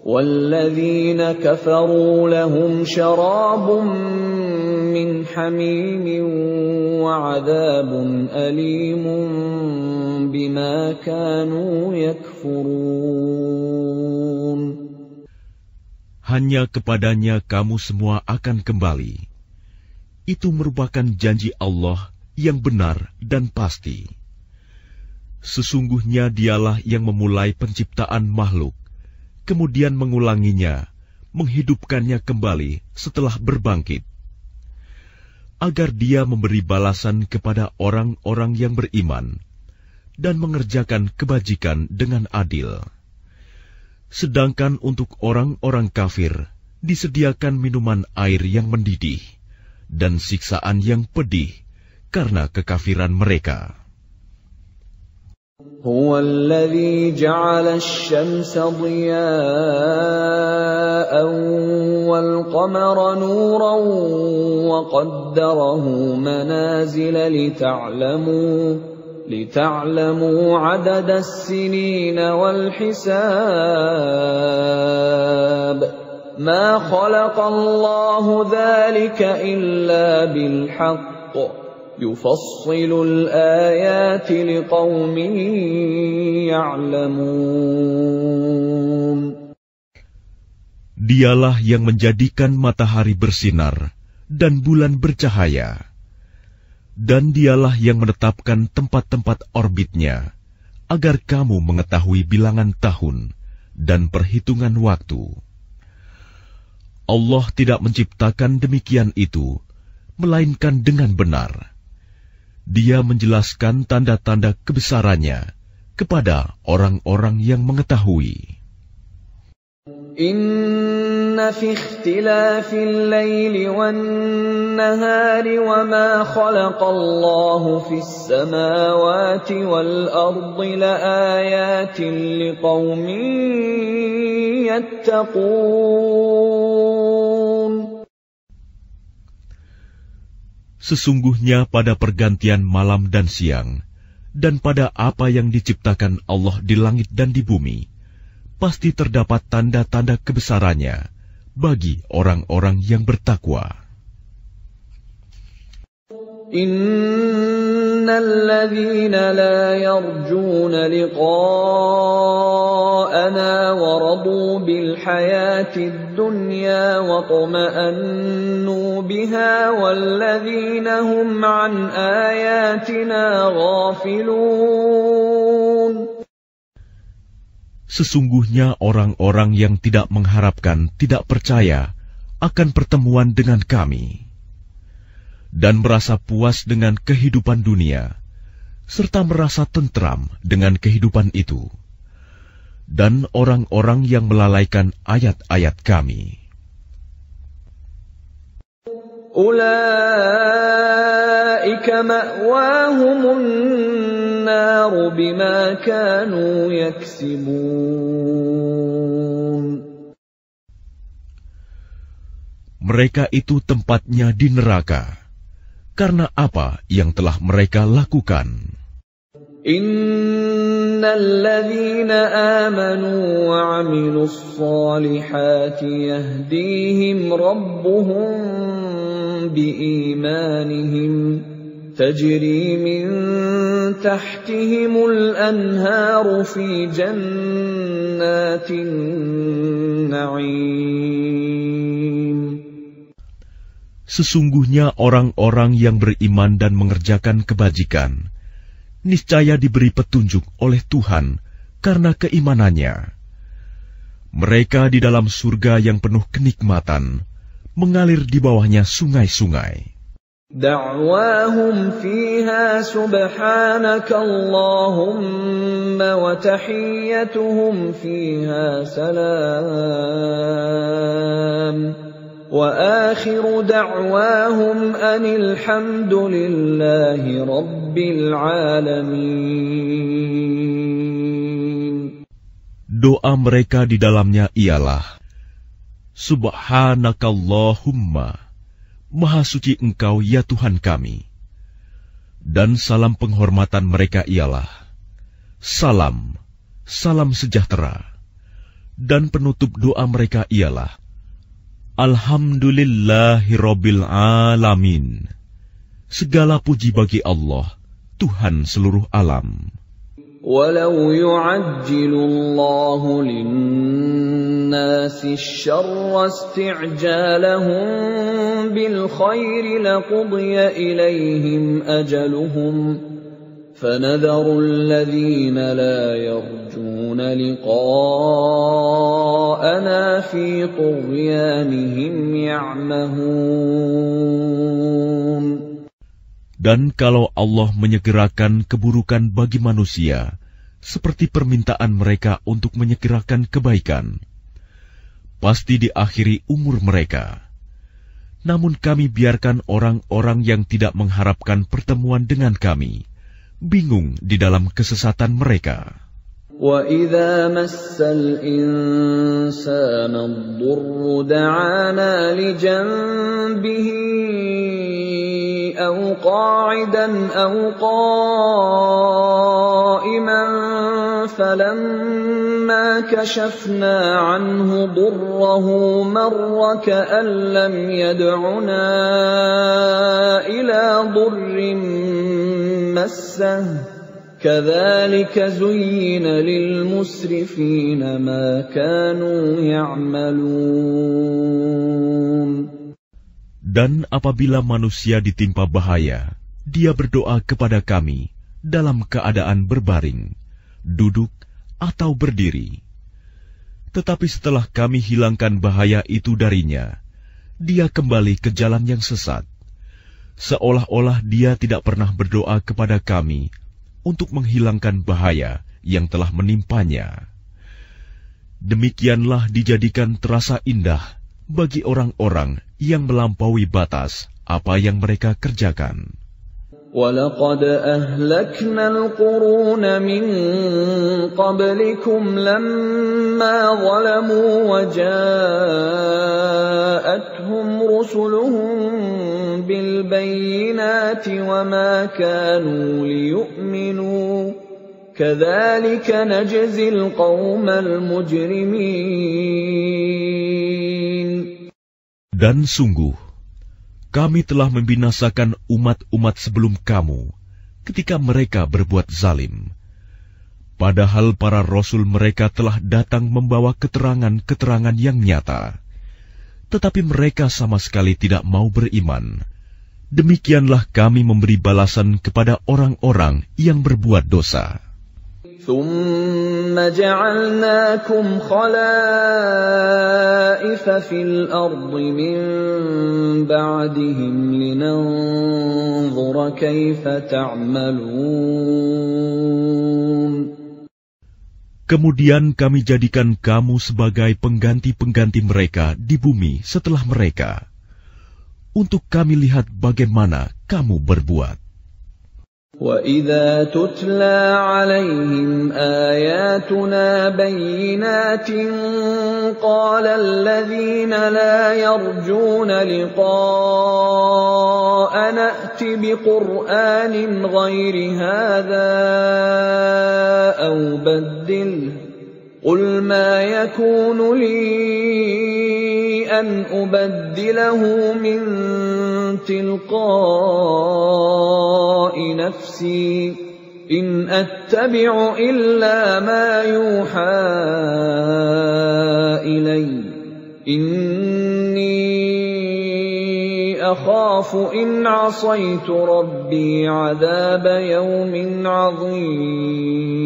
walladzina kafaru lahum syarabun min hamimin wa 'adzabun alimun bima kanu yakfurun. Hanya kepadanya kamu semua akan kembali. Itu merupakan janji Allah yang benar dan pasti. Sesungguhnya Dialah yang memulai penciptaan makhluk, kemudian mengulanginya, menghidupkannya kembali setelah berbangkit, agar Dia memberi balasan kepada orang-orang yang beriman dan mengerjakan kebajikan dengan adil. Sedangkan untuk orang-orang kafir disediakan minuman air yang mendidih dan siksaan yang pedih karena kekafiran mereka. Huwa alladhi ja'ala asy-syamsa diya'an wal qamara nuran wa qaddarahu manazila لتعلموا عدد السنين والحساب ما خلق الله ذلك إلا بالحق يفصل الآيات لقوم يعلمون. Dialah yang menjadikan matahari bersinar dan bulan bercahaya. Dan Dialah yang menetapkan tempat-tempat orbitnya, agar kamu mengetahui bilangan tahun dan perhitungan waktu. Allah tidak menciptakan demikian itu, melainkan dengan benar. Dia menjelaskan tanda-tanda kebesarannya kepada orang-orang yang mengetahui. Inna fi ikhtilafil laili wan nahari wa ma khalaqallahu fis samawati wal ardi laayatin liqaumin yattaqun. Sesungguhnya pada pergantian malam dan siang, dan pada apa yang diciptakan Allah di langit dan di bumi, pasti terdapat tanda-tanda kebesarannya bagi orang-orang yang bertakwa. Innal ladzina la yarjuna liqa'ana wa radu bil hayatid dunya wa tuma'annu biha wal ladzina hum an ayatina ghafilun. Sesungguhnya orang-orang yang tidak mengharapkan, tidak percaya akan pertemuan dengan kami dan merasa puas dengan kehidupan dunia, serta merasa tentram dengan kehidupan itu, dan orang-orang yang melalaikan ayat-ayat kami. Ulaika ma'wahumun naru bima kanu yaksibun. Mereka itu tempatnya di neraka, karena apa yang telah mereka lakukan. Innal ladzina amanu wa 'amilus salihati yahdihim rabbuhum biimanihim tajri min tahtihimul anharu fi jannatin na'im. Sesungguhnya orang-orang yang beriman dan mengerjakan kebajikan, niscaya diberi petunjuk oleh Tuhan karena keimanannya. Mereka di dalam surga yang penuh kenikmatan, mengalir di bawahnya sungai-sungai. Da'wahum fiha subhanaka Allahumma wa tahiyyatuhum fiha salam. وآخر دعواهم أن الحمد لله رب العالمين. Doa mereka di dalamnya ialah, Subhanakallahumma, Maha suci Engkau ya Tuhan kami. Dan salam penghormatan mereka ialah, Salam, salam sejahtera. Dan penutup doa mereka ialah, Alhamdulillahirabbil alamin. Segala puji bagi Allah, Tuhan seluruh alam. Walau yu'ajjilu Allahu lin-nasi asy-syarra isti'jalahum bil khairi laqudiya ilaihim ajaluhum. فَنَذَرُ الَّذِينَ لَا يَرْجُونَ لِقَاءَنَا فِي طُغْيَانِهِمْ يَعْمَهُونَ. Dan kalau Allah menyegerakan keburukan bagi manusia, seperti permintaan mereka untuk menyegerakan kebaikan, pasti diakhiri umur mereka. Namun kami biarkan orang-orang yang tidak mengharapkan pertemuan dengan kami bingung di dalam kesesatan mereka. وَإِذَا مَسَّ الْإِنسَانَ الضُّرُّ دَعَانَا لِجَنبِهِ أَوْ قَاعِدًا أَوْ قَائِمًا فَلَمَّا كَشَفْنَا عَنْهُ ضُرَّهُ مَرَّ كَأَن لَّمْ يَدْعُنَا إِلَى ضُرٍّ مَّسَّهُ كَذَلِكَ زُيِّنَ لِلْمُسْرِفِينَ مَا كَانُوا يَعْمَلُونَ. Dan apabila manusia ditimpa bahaya, dia berdoa kepada kami dalam keadaan berbaring, duduk, atau berdiri. Tetapi setelah kami hilangkan bahaya itu darinya, dia kembali ke jalan yang sesat. Seolah-olah dia tidak pernah berdoa kepada kami untuk menghilangkan bahaya yang telah menimpanya. Demikianlah dijadikan terasa indah bagi orang-orang yang melampaui batas apa yang mereka kerjakan. وَلَقَدْ أَهْلَكْنَا الْقُرُونَ مِنْ قَبْلِكُمْ لَمَّا ظَلَمُوا وَجَاءَتْهُمْ رُسُلُهُم بِالْبَيِّنَاتِ وَمَا كَانُوا لِيُؤْمِنُوا كَذَلِكَ نَجْزِي الْقَوْمَ الْمُجْرِمِينَ. Dan sungguh, kami telah membinasakan umat-umat sebelum kamu ketika mereka berbuat zalim. Padahal para rasul mereka telah datang membawa keterangan-keterangan yang nyata. Tetapi mereka sama sekali tidak mau beriman. Demikianlah kami memberi balasan kepada orang-orang yang berbuat dosa. ثُمَّ جَعَلْنَاكُمْ خَلَائِفَ فِي الْأَرْضِ مِنْ بَعْدِهِمْ لِنَنْظُرَ كَيْفَ تَعْمَلُونَ. Kemudian kami jadikan kamu sebagai pengganti-pengganti mereka di bumi setelah mereka, untuk kami lihat bagaimana kamu berbuat. وَإِذَا تُتْلَى عَلَيْهِمْ آيَاتُنَا بَيِّنَاتٍ قَالَ الَّذِينَ لَا يَرْجُونَ لِقَاءَنَا ائْتِ بِقُرْآنٍ غَيْرِ هَذَا أَوْ بَدِّلْهُ قُلْ مَا يَكُونُ لِي أَنْ أُبَدِّلَهُ مِنْ تِلْقَاءِ نَفْسِي إِنْ أَتَّبِعُ إِلَّا مَا يُوحَى إِلَيَّ إِنِّي أَخَافُ إِنْ عَصَيْتُ رَبِّي عَذَابَ يَوْمٍ عَظِيمٍ.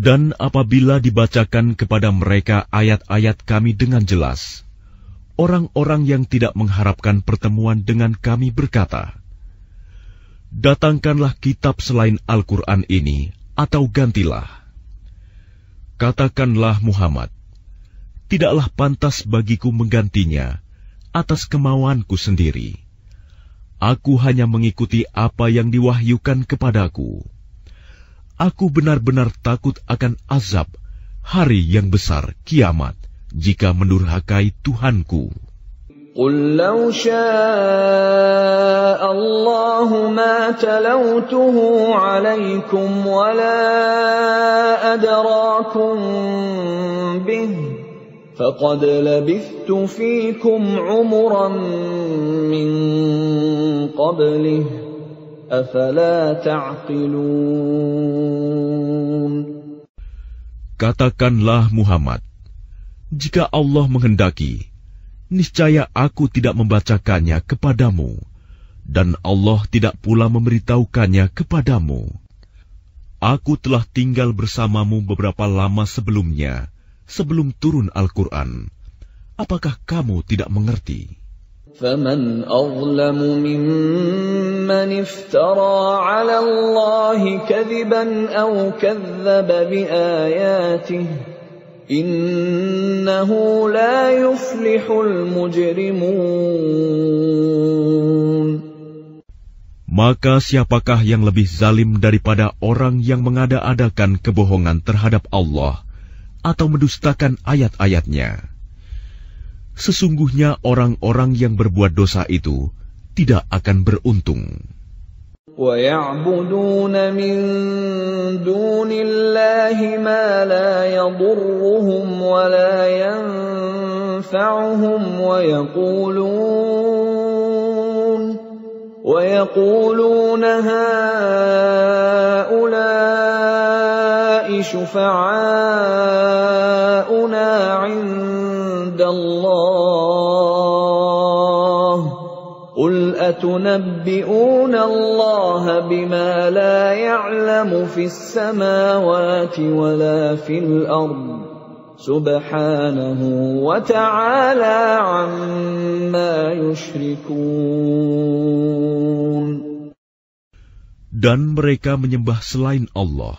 Dan apabila dibacakan kepada mereka ayat-ayat kami dengan jelas, orang-orang yang tidak mengharapkan pertemuan dengan kami berkata, "Datangkanlah kitab selain Al-Quran ini, atau gantilah." Katakanlah Muhammad, "Tidaklah pantas bagiku menggantinya atas kemauanku sendiri. Aku hanya mengikuti apa yang diwahyukan kepadaku. Aku benar-benar takut akan azab hari yang besar kiamat jika mendurhakai Tuhanku." قُلْ لَوْ شَاءَ اللَّهُ مَا تَلَوْتُهُ عَلَيْكُمْ وَلَا أَدْرَاكُمْ بِهِ فَقَدْ لَبِثْتُ فِيكُمْ عُمُرًا مِّن قَبْلِهِ أَفَلَا تَعْقِلُونَ. Katakanlah Muhammad, jika Allah menghendaki, niscaya aku tidak membacakannya kepadamu, dan Allah tidak pula memberitahukannya kepadamu. Aku telah tinggal bersamamu beberapa lama sebelumnya, sebelum turun Al-Quran. Apakah kamu tidak mengerti? فَمَنْ أَظْلَمُ مِمَّنِ افْتَرَى عَلَى اللَّهِ كَذِبًا أَوْ كَذَّبَ بِآيَاتِهِ إِنَّهُ لَا يُفْلِحُ الْمُجْرِمُونَ. Maka siapakah yang lebih zalim daripada orang yang mengada-adakan kebohongan terhadap Allah atau mendustakan ayat-ayatnya? Sesungguhnya orang-orang yang berbuat dosa itu tidak akan beruntung. وَيَعْبُدُونَ مِن دُونِ اللَّهِ مَا لَا يَضُرُّهُمْ وَلَا يَنفَعُهُمْ وَيَقُولُونَ هَٰؤُلَاءِ شُفَعَاؤُنَا عِندَ اللَّهِ قُلْ أَتُنَبِّئُونَ اللَّهَ بِمَا لَا يَعْلَمُ فِي السَّمَاوَاتِ وَلَا فِي الْأَرْضِ سُبْحَانَهُ وَتَعَالَى عَمَّا يُشْرِكُونَ. Dan mereka menyembah selain Allah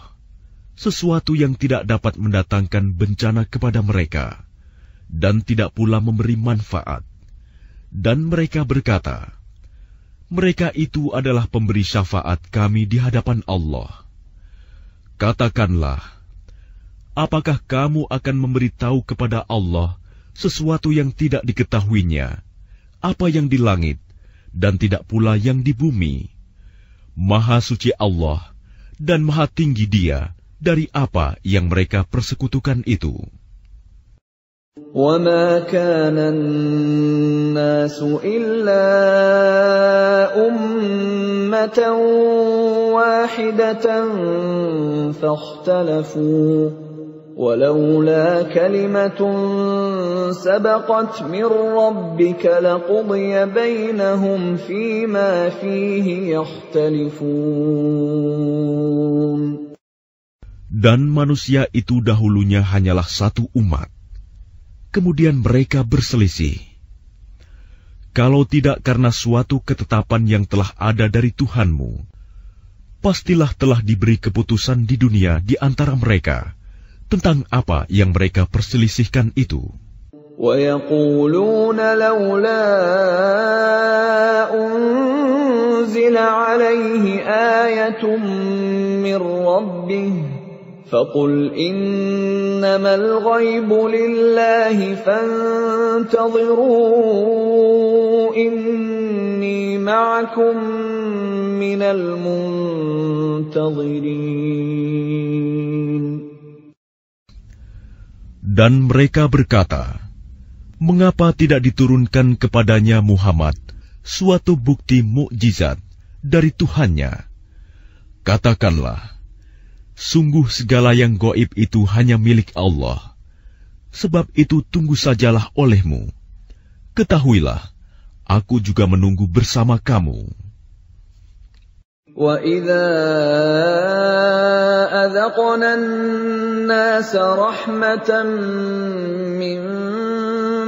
sesuatu yang tidak dapat mendatangkan bencana kepada mereka dan tidak pula memberi manfaat. Dan mereka berkata, mereka itu adalah pemberi syafaat kami di hadapan Allah. Katakanlah, apakah kamu akan memberitahu kepada Allah sesuatu yang tidak diketahuinya, apa yang di langit dan tidak pula yang di bumi? Maha suci Allah dan maha tinggi Dia dari apa yang mereka persekutukan itu. وَمَا كَانَ النَّاسُ إِلَّا أُمَّةً وَاحِدَةً فَاخْتَلَفُوا وَلَوْلَا كَلِمَةٌ سَبَقَتْ مِنْ رَبِّكَ لَقُضِيَ بَيْنَهُمْ فِيمَا فِيهِ يَخْتَلِفُونَ. Dan manusia itu dahulunya hanyalah satu umat. Kemudian mereka berselisih. Kalau tidak karena suatu ketetapan yang telah ada dari Tuhanmu, pastilah telah diberi keputusan di dunia di antara mereka tentang apa yang mereka perselisihkan itu. وَيَقُولُونَ لَوْلَا أُنْزِلَ عَلَيْهِ آيَةٌ مِّن رَّبِّهِ فَقُلْ إِنَّمَا الْغَيْبُ لِلَّهِ فَانْتَظِرُوا إِنِّي مَعَكُمْ مِنَ الْمُنْتَظِرِينَ. Dan mereka berkata, mengapa tidak diturunkan kepadanya Muhammad suatu bukti mukjizat dari Tuhannya? Katakanlah, sungguh segala yang gaib itu hanya milik Allah. Sebab itu tunggu sajalah olehmu. Ketahuilah, aku juga menunggu bersama kamu. وَإِذَا أَذَقْنَا النَّاسَ رَحْمَةً مِّن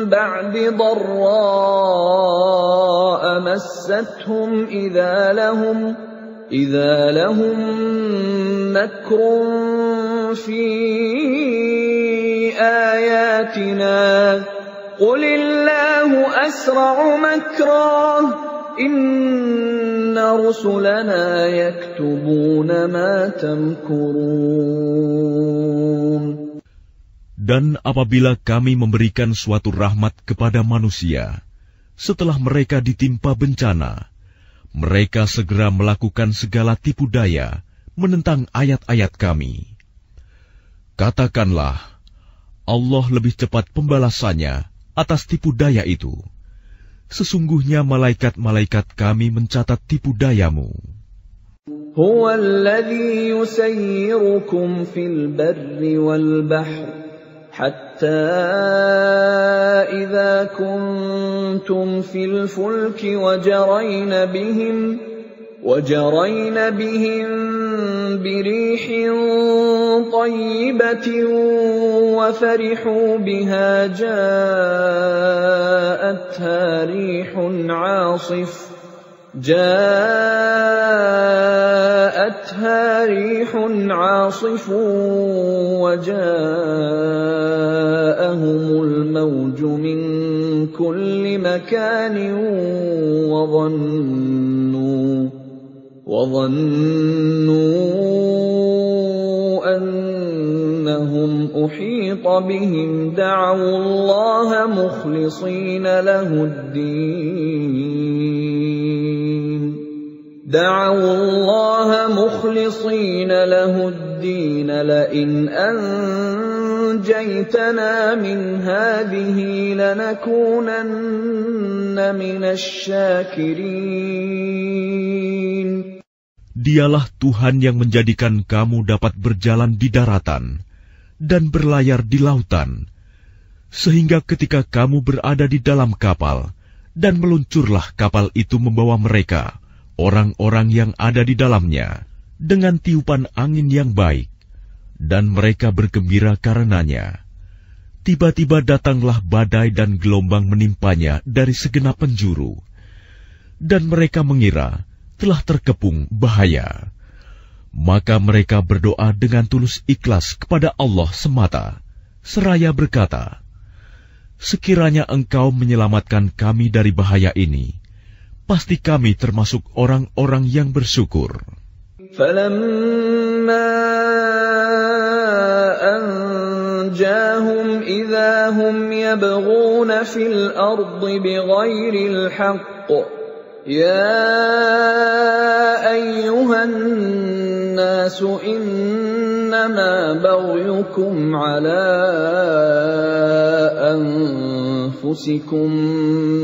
بَعْدِ ضَرَّاءَ مَسَّتْهُمْ إِذَا لَهُم مَّكْرٌ فِي آيَاتِنَا قُلِ اللَّهُ أَسْرَعُ مَكْرًا إِنَّ رُسُلَنَا يَكْتُبُونَ مَا تَمْكُرُونَ. Dan apabila kami memberikan suatu rahmat kepada manusia, setelah mereka ditimpa bencana, mereka segera melakukan segala tipu daya menentang ayat-ayat kami. Katakanlah, Allah lebih cepat pembalasannya atas tipu daya itu. Sesungguhnya malaikat-malaikat kami mencatat tipu dayamu. هُوَ الَّذِي يُسَيِّرُكُمْ فِي الْبَرِّ وَالْبَحْرِ حَتَّى إِذَا كُنْتُمْ فِي الْفُلْكِ وَجَرَيْنَ بِهِمْ بِرِيحٍ طَيِّبَةٍ وَفَرِحُوا بِهَا جَاءَتْهَا رِيحٌ عَاصِفٌ وَجَاءَهُمُ الْمَوْجُ مِنْ كُلِّ مَكَانٍ وَظَنُّوا أَنَّهُمْ أُحِيطَ بِهِمْ دَعَوُا اللَّهَ مُخْلِصِينَ لَهُ الدِّينَ لَئِنْ أَنْجَيْتَنَا مِنْ هَٰذِهِ لَنَكُونَنَّ مِنَ الشَّاكِرِينَ. Dialah Tuhan yang menjadikan kamu dapat berjalan di daratan dan berlayar di lautan, sehingga ketika kamu berada di dalam kapal dan meluncurlah kapal itu membawa mereka, orang-orang yang ada di dalamnya, dengan tiupan angin yang baik, dan mereka bergembira karenanya. Tiba-tiba datanglah badai dan gelombang menimpanya dari segenap penjuru, dan mereka mengira telah terkepung bahaya. Maka mereka berdoa dengan tulus ikhlas kepada Allah semata, seraya berkata, sekiranya Engkau menyelamatkan kami dari bahaya ini, pasti kami termasuk orang-orang yang bersyukur. فَلَمَّا أَنْجَاهُمْ إِذَا هُمْ يَبْغُونَ فِي الْأَرْضِ بِغَيْرِ الْحَقِّ يَا أَيُّهَا الناس إنما بغيكم على أنفسكم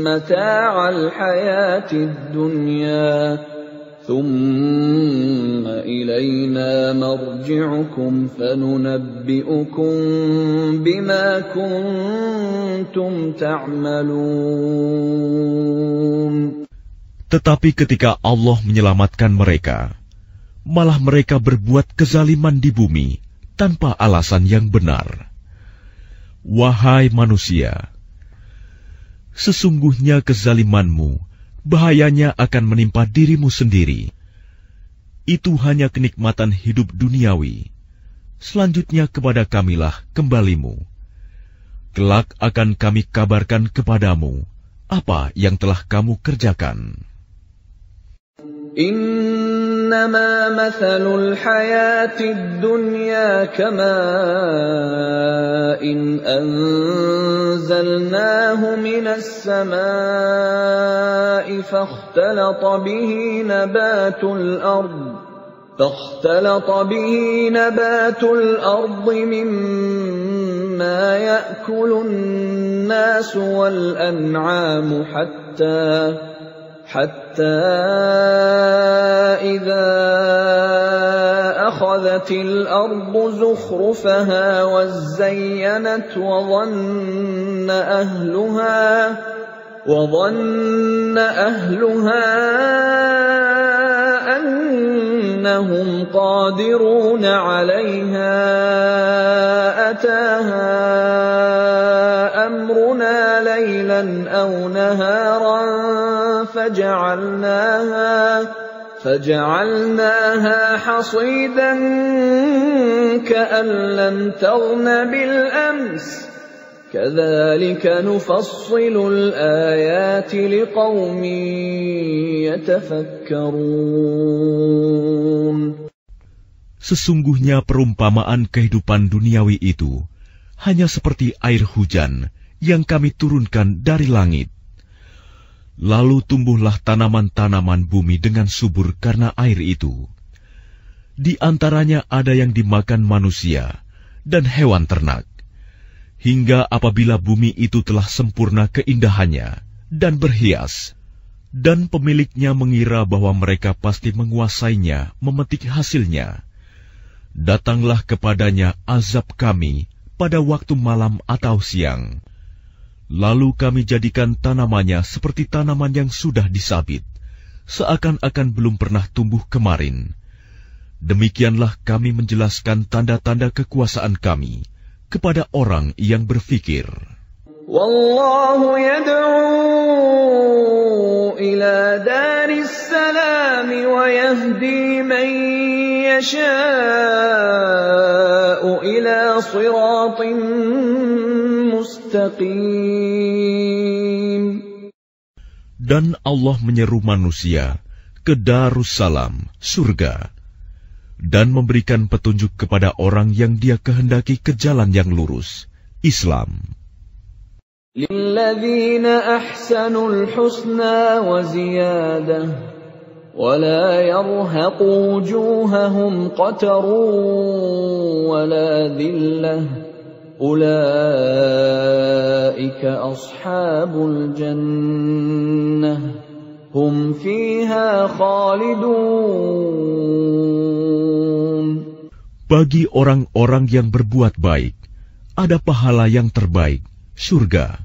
متاع الحياة الدنيا ثم إلينا مرجعكم فننبئكم بما كنتم تعملون. Tetapi ketika Allah menyelamatkan mereka, malah mereka berbuat kezaliman di bumi tanpa alasan yang benar. Wahai manusia, sesungguhnya kezalimanmu bahayanya akan menimpa dirimu sendiri. Itu hanya kenikmatan hidup duniawi. Selanjutnya kepada Kamilah kembalimu. Kelak akan kami kabarkan kepadamu apa yang telah kamu kerjakan. إنما مثل الحياة الدنيا كماء أنزلناه من السماء فاختلط به نبات الأرض مما يأكل الناس والأنعام حتى إذا أخذت الأرض زخرفها وزينت وظن أهلها أنهم قادرون عليها أتاها أمرنا ليلا أو نهارا فجعلناها حصيدا كأن لم تغن بالأمس كذلك نفصل الآيات لقوم يتفكرون. Sesungguhnya perumpamaan kehidupan duniawi itu hanya seperti air hujan yang kami turunkan dari langit. Lalu tumbuhlah tanaman-tanaman bumi dengan subur karena air itu. Di antaranya ada yang dimakan manusia dan hewan ternak. Hingga apabila bumi itu telah sempurna keindahannya dan berhias, dan pemiliknya mengira bahwa mereka pasti menguasainya, memetik hasilnya, datanglah kepadanya azab kami pada waktu malam atau siang. Lalu kami jadikan tanamannya seperti tanaman yang sudah disabit, seakan-akan belum pernah tumbuh kemarin. Demikianlah kami menjelaskan tanda-tanda kekuasaan kami kepada orang yang berfikir. Wallahu yad'u ila daris salam wa yahdi man yasha'u ila siratin mustaqim. Dan Allah menyeru manusia ke Darussalam, surga, dan memberikan petunjuk kepada orang yang Dia kehendaki ke jalan yang lurus, Islam. Lilladzina ahsanul husna wa ziyadah wa la yarhaqu wujuhahum qatarun wa la dhillah ulaika ashabul jannah hum fiha khalidun. Bagi orang-orang yang berbuat baik ada pahala yang terbaik, surga,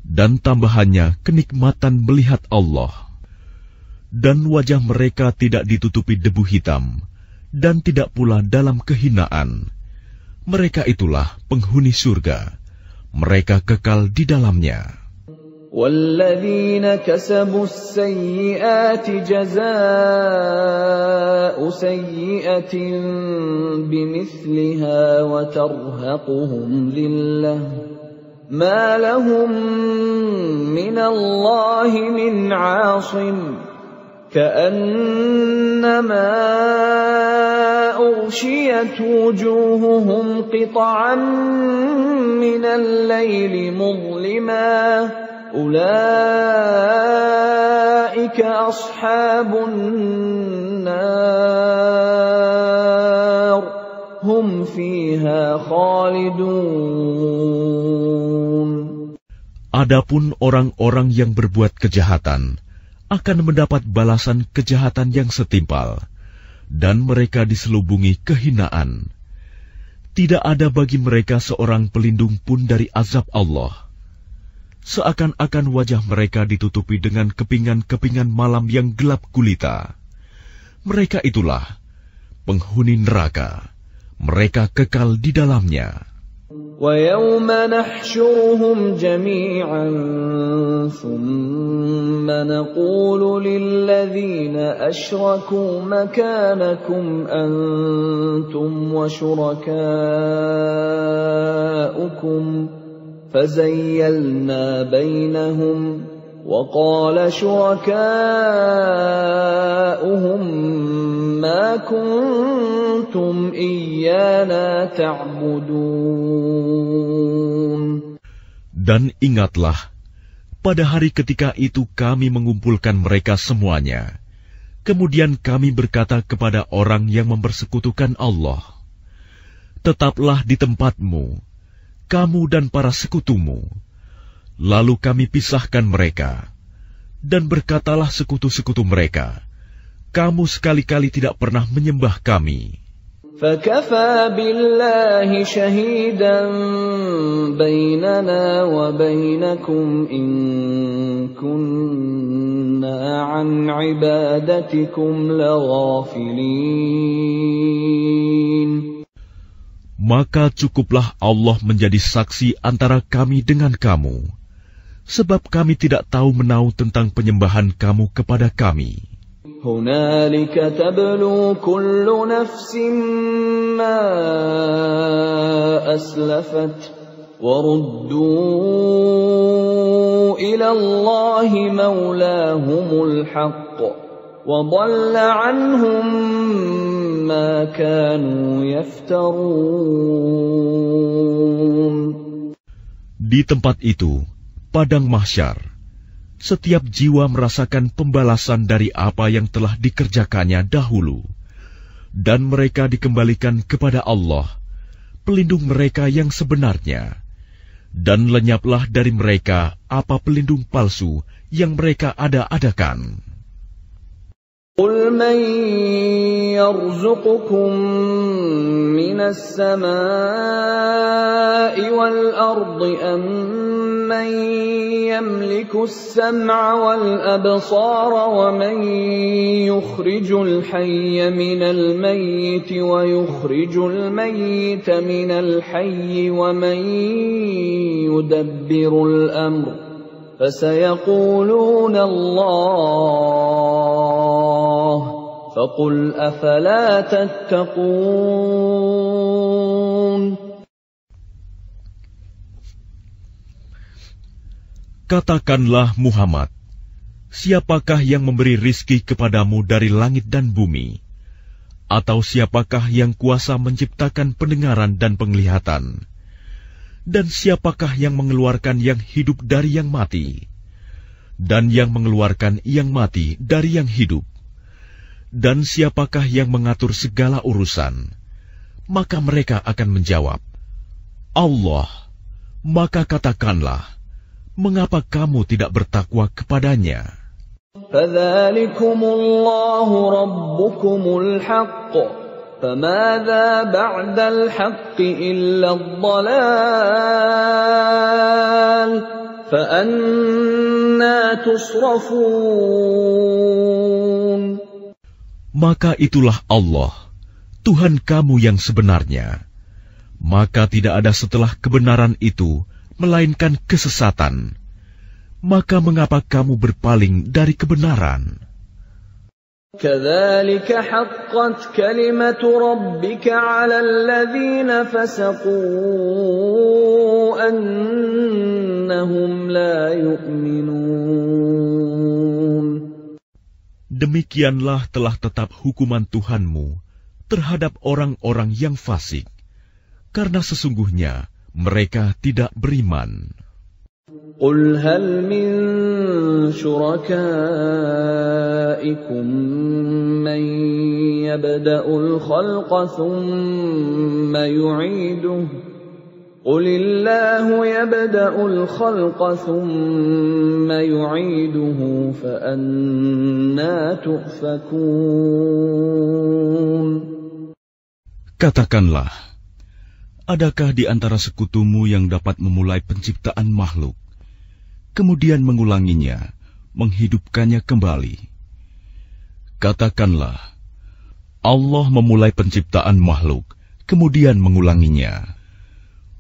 dan tambahannya kenikmatan melihat Allah. Dan wajah mereka tidak ditutupi debu hitam, dan tidak pula dalam kehinaan. Mereka itulah penghuni surga, mereka kekal di dalamnya. وَالَّذِينَ كَسَبُوا السَّيِّئَاتِ جَزَاءُ سَيِّئَةٍ بِمِثْلِهَا وَتَرْهَقُهُمْ ذِلَّةٌ مَا لَهُم مِّنَ اللَّهِ مِنْ عَاصِمٍ كَأَنَّمَا أُغْشِيَتْ وُجُوهُهُمْ قِطَعًا مِّنَ اللَّيْلِ مُظْلِمًا أولئك أصحاب النار هم فيها خالدون. Adapun orang-orang yang berbuat kejahatan akan mendapat balasan kejahatan yang setimpal, dan mereka diselubungi kehinaan. Tidak ada bagi mereka seorang pelindung pun dari azab Allah. Seakan-akan wajah mereka ditutupi dengan kepingan-kepingan malam yang gelap gulita. Mereka itulah penghuni neraka. Mereka kekal di dalamnya. وَيَوْمَ نَحْشُرُهُمْ جَمِيعًا ثُمَّ نَقُولُ لِلَّذِينَ أَشْرَكُوا مَكَانَكُمْ أَنْتُمْ وَشُرَكَاؤُكُمْ فَزَيَّلْنَا بَيْنَهُمْ وَقَالَ شُرَكَاؤُهُمْ مَا كُنْتُمْ إِيَّانَا تَعْبُدُونَ. Dan ingatlah, pada hari ketika itu kami mengumpulkan mereka semuanya. Kemudian kami berkata kepada orang yang mempersekutukan Allah, tetaplah di tempatmu, kamu dan para sekutumu. Lalu kami pisahkan mereka, dan berkatalah sekutu-sekutu mereka, kamu sekali-kali tidak pernah menyembah kami. فَكَفَى بِاللَّهِ شَهِيدًا بَيْنَنَا وَبَيْنَكُمْ إِن كُنَّا عَنْ عِبَادَتِكُمْ لَغَافِلِينَ. Maka cukuplah Allah menjadi saksi antara kami dengan kamu, sebab kami tidak tahu menau tentang penyembahan kamu kepada kami. هُنَالِكَ تَبْلُو كُلُّ نَفْسٍ مَّا أَسْلَفَتْ وَرُدُّوا إِلَى اللَّهِ مَوْلَاهُمُ الْحَقِّ وَضَلَّ عَنْهُم مَّا كَانُوا يَفْتَرُونَ. Di tempat itu, padang mahsyar, setiap jiwa merasakan pembalasan dari apa yang telah dikerjakannya dahulu, dan mereka dikembalikan kepada Allah, pelindung mereka yang sebenarnya, dan lenyaplah dari mereka apa pelindung palsu yang mereka ada-adakan. قُلْ مَنْ يَرْزُقُكُمْ مِنَ السَّمَاءِ وَالْأَرْضِ أَمَّنْ يَمْلِكُ السَّمْعَ وَالْأَبْصَارَ وَمَنْ يُخْرِجُ الْحَيَّ مِنَ الْمَيِّتِ وَيُخْرِجُ الْمَيِّتَ مِنَ الْحَيِّ وَمَنْ يُدَبِّرُ الْأَمْرَ فَسَيَقُولُونَ اللَّهُ فَقُلْ أَفَلَا تَتَّقُونَ. Katakanlah Muhammad, siapakah yang memberi rizki kepadamu dari langit dan bumi? Atau siapakah yang kuasa menciptakan pendengaran dan penglihatan? Dan siapakah yang mengeluarkan yang hidup dari yang mati? Dan yang mengeluarkan yang mati dari yang hidup? Dan siapakah yang mengatur segala urusan? Maka mereka akan menjawab, Allah. Maka katakanlah, mengapa kamu tidak bertakwa kepadanya? فَذَلِكُمُ اللَّهُ رَبُّكُمُ الْحَقُّ فَمَاذَا بَعْدَ الْحَقِّ إِلَّا الضَّلَالُ فَأَنَّى تُصْرَفُونَ. Maka itulah Allah, Tuhan kamu yang sebenarnya. Maka tidak ada setelah kebenaran itu melainkan kesesatan. Maka mengapa kamu berpaling dari kebenaran? كَذَلِكَ حَقَّتْ كَلِمَةُ رَبِّكَ عَلَى الَّذِينَ فَسَقُوا أَنَّهُمْ لَا يُؤْمِنُونَ. Demikianlah telah tetap hukuman Tuhanmu terhadap orang-orang yang fasik, karena sesungguhnya mereka tidak beriman. قل هل من شركائكم من يبدأ الخلق ثم يعيده قل الله يبدأ الخلق ثم يعيده فأنى تؤفكون. Katakanlah, adakah di antara sekutumu yang dapat memulai penciptaan makhluk, kemudian mengulanginya, menghidupkannya kembali? Katakanlah, Allah memulai penciptaan makhluk, kemudian mengulanginya.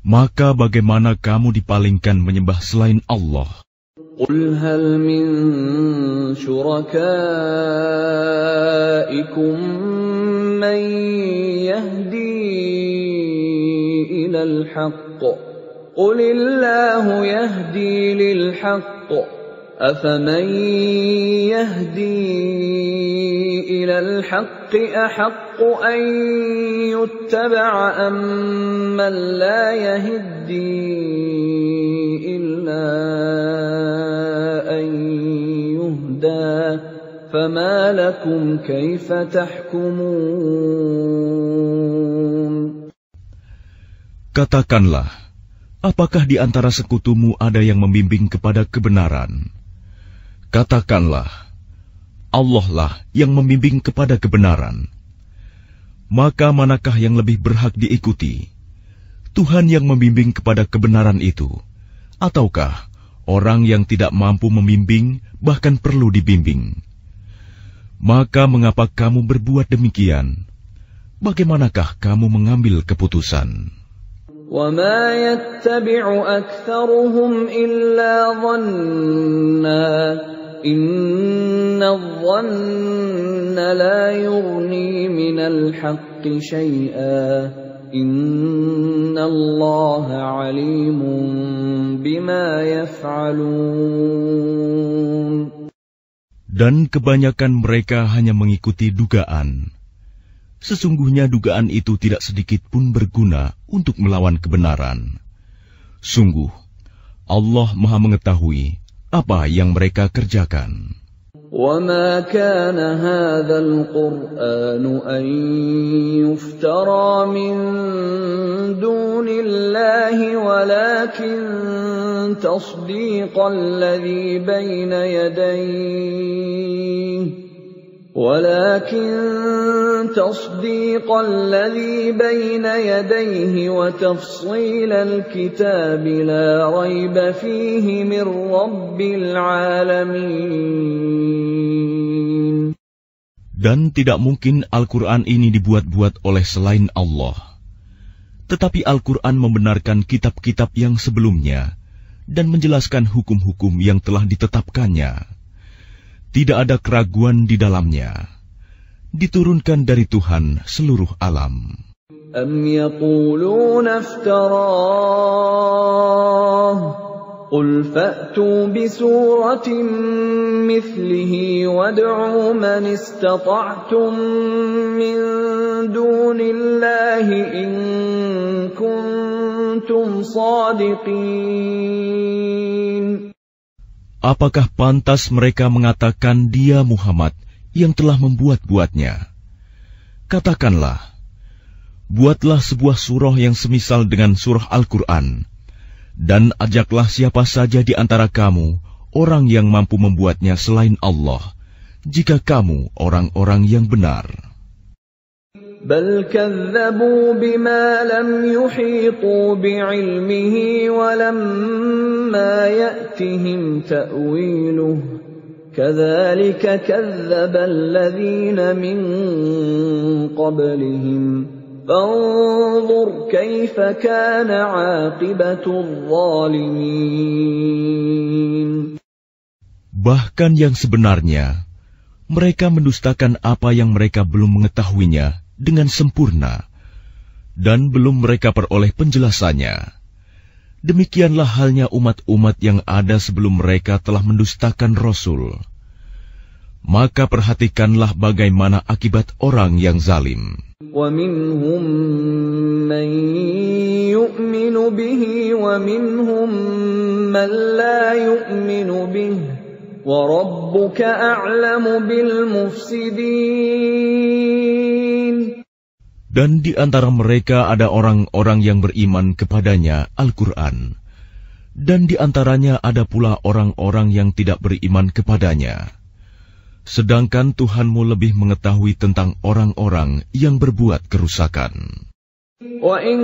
Maka bagaimana kamu dipalingkan menyembah selain Allah? قل هل من شركائكم من يهدي إلى الحق قل الله يهدي للحق أفمن يهدي إلى الحق أحق أن يتبع أمن لا يهدي إلا أن يهدى فما لكم كيف تحكمون. Katakanlah, apakah di antara sekutumu ada yang membimbing kepada kebenaran? Katakanlah, Allah lah yang membimbing kepada kebenaran. Maka manakah yang lebih berhak diikuti? Tuhan yang membimbing kepada kebenaran itu, ataukah orang yang tidak mampu membimbing, bahkan perlu dibimbing? Maka mengapa kamu berbuat demikian? Bagaimanakah kamu mengambil keputusan? وَمَا يَتَّبِعُ أَكْثَرُهُمْ إِلَّا ظَنًّا إِنَّ الظَّنَّ لَا يُغْنِي مِنَ الْحَقِّ شَيْئًا إِنَّ اللَّهَ عَلِيمٌ بِمَا يَفْعَلُونَ. Dan kebanyakan mereka hanya mengikuti dugaan. Sesungguhnya dugaan itu tidak sedikit pun berguna untuk melawan kebenaran. Sungguh, Allah Maha mengetahui apa yang mereka kerjakan. وَمَا كَانَ هَذَا الْقُرْآنُ أَن يُفْتَرَى مِن دُونِ اللَّهِ وَلَكِن تَصْدِيقَ الَّذِي بَيْنَ يَدَيْهِ وَتَفْصِيلَ الْكِتَابِ لَا رَيْبَ فِيهِ مِنْ رَبِّ الْعَالَمِينَ. Dan tidak mungkin Al-Quran ini dibuat-buat oleh selain Allah. Tetapi Al-Quran membenarkan kitab-kitab yang sebelumnya dan menjelaskan hukum-hukum yang telah ditetapkannya. Tidak ada keraguan di dalamnya. Diturunkan dari Tuhan seluruh alam. أَمْ يَقُولُونَ افْتَرَاهُ قُلْ فَأْتُوا بِسُورَةٍ مِثْلِهِ وَادْعُوا مَنِ اسْتَطَعْتُم مِّن دُونِ اللَّهِ إِن كُنتُمْ صَادِقِينَ. Apakah pantas mereka mengatakan dia Muhammad yang telah membuat-buatnya? Katakanlah, buatlah sebuah surah yang semisal dengan surah Al-Quran, dan ajaklah siapa saja di antara kamu, orang yang mampu membuatnya selain Allah, jika kamu orang-orang yang benar. بل كذبوا بما لم يحيطوا بعلمه ولما يأتهم تأويله كذلك كذب الذين من قبلهم فانظر كيف كان عاقبة الظالمين. Bahkan yang sebenarnya, mereka mendustakan apa yang mereka belum mengetahuinya dengan sempurna, dan belum mereka peroleh penjelasannya. Demikianlah halnya umat-umat yang ada sebelum mereka telah mendustakan Rasul. Maka perhatikanlah bagaimana akibat orang yang zalim. وَمِنْهُمْ مَنْ يُؤْمِنُ بِهِ وَمِنْهُمْ مَّن لَّا يُؤْمِنُ بِهِ وَرَبُّكَ أَعْلَمُ بِالْمُفْسِدِينَ. Dan di antara mereka ada orang-orang yang beriman kepadanya Al-Quran, dan di antaranya ada pula orang-orang yang tidak beriman kepadanya. Sedangkan Tuhanmu lebih mengetahui tentang orang-orang yang berbuat kerusakan. وَإِن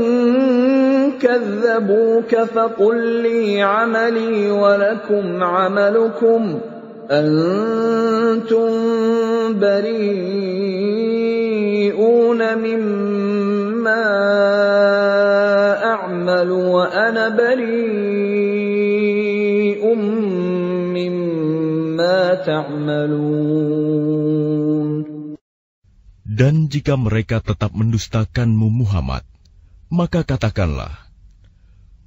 كَذَّبُوكَ فَقُل لِّي عَمَلِي وَلَكُمْ عَمَلُكُمْ أَنتُم بَرِيئُونَ مِمَّا أَعْمَلُ وَأَنَا بَرِيءٌ مِّمَّا تَعْمَلُونَ. Dan jika mereka tetap mendustakanmu Muhammad, maka katakanlah,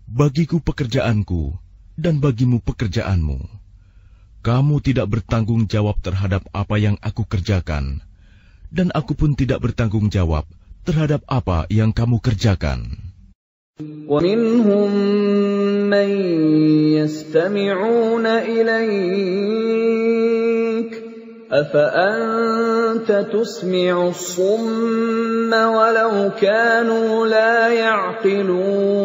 bagiku pekerjaanku dan bagimu pekerjaanmu. Kamu tidak bertanggung jawab terhadap apa yang aku kerjakan, dan aku pun tidak bertanggung jawab terhadap apa yang kamu kerjakan. وَمِنْهُمْ مَنْ يَسْتَمِعُونَ إِلَيْكَ أَفَأَنْتَ تُسْمِعُ الصُّمَّ وَلَوْ كَانُوا لَا يَعْقِلُونَ.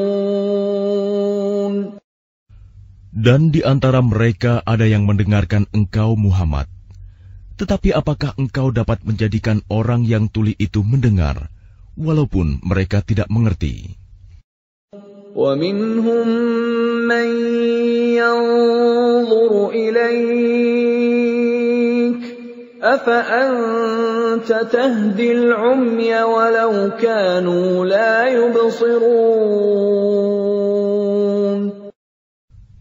Dan di antara mereka ada yang mendengarkan engkau Muhammad. Tetapi apakah engkau dapat menjadikan orang yang tuli itu mendengar, walaupun mereka tidak mengerti? وَمِنْهُمْ مَنْ يَنظُرُ إِلَيْكَ أَفَأَنْتَ تَهْدِي الْعُمْيَ وَلَوْ كَانُوا لَا يُبْصِرُونَ.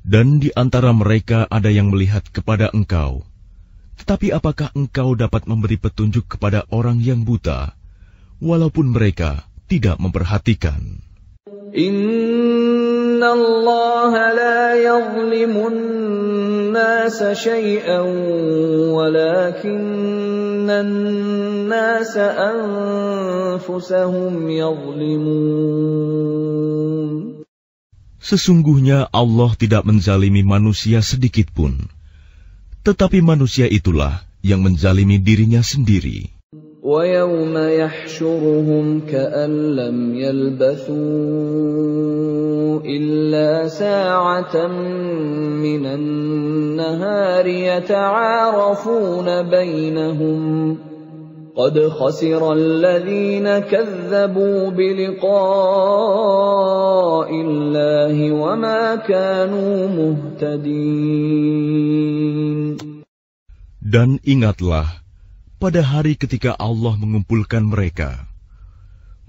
Dan di antara mereka ada yang melihat kepada engkau. Tetapi apakah engkau dapat memberi petunjuk kepada orang yang buta, walaupun mereka tidak memperhatikan? Inna Allah la yazlimun nasa shay'an walakinnan nasa anfusahum yazlimun. Sesungguhnya Allah tidak menzalimi manusia sedikit pun, tetapi manusia itulah yang menzalimi dirinya sendiri. وَيَوْمَ يَحْشُرُهُمْ كَأَن لَّمْ يَلْبَثُوا إِلَّا سَاعَةً مِّنَ النَّهَارِ يَتَعَارَفُونَ بَيْنَهُمْ قَدْ خَسِرَ الَّذِينَ كَذَّبُوا بِلِقَاءِ اللَّهِ وَمَا كَانُوا مُهْتَدِينَ. Dan ingatlah, pada hari ketika Allah mengumpulkan mereka,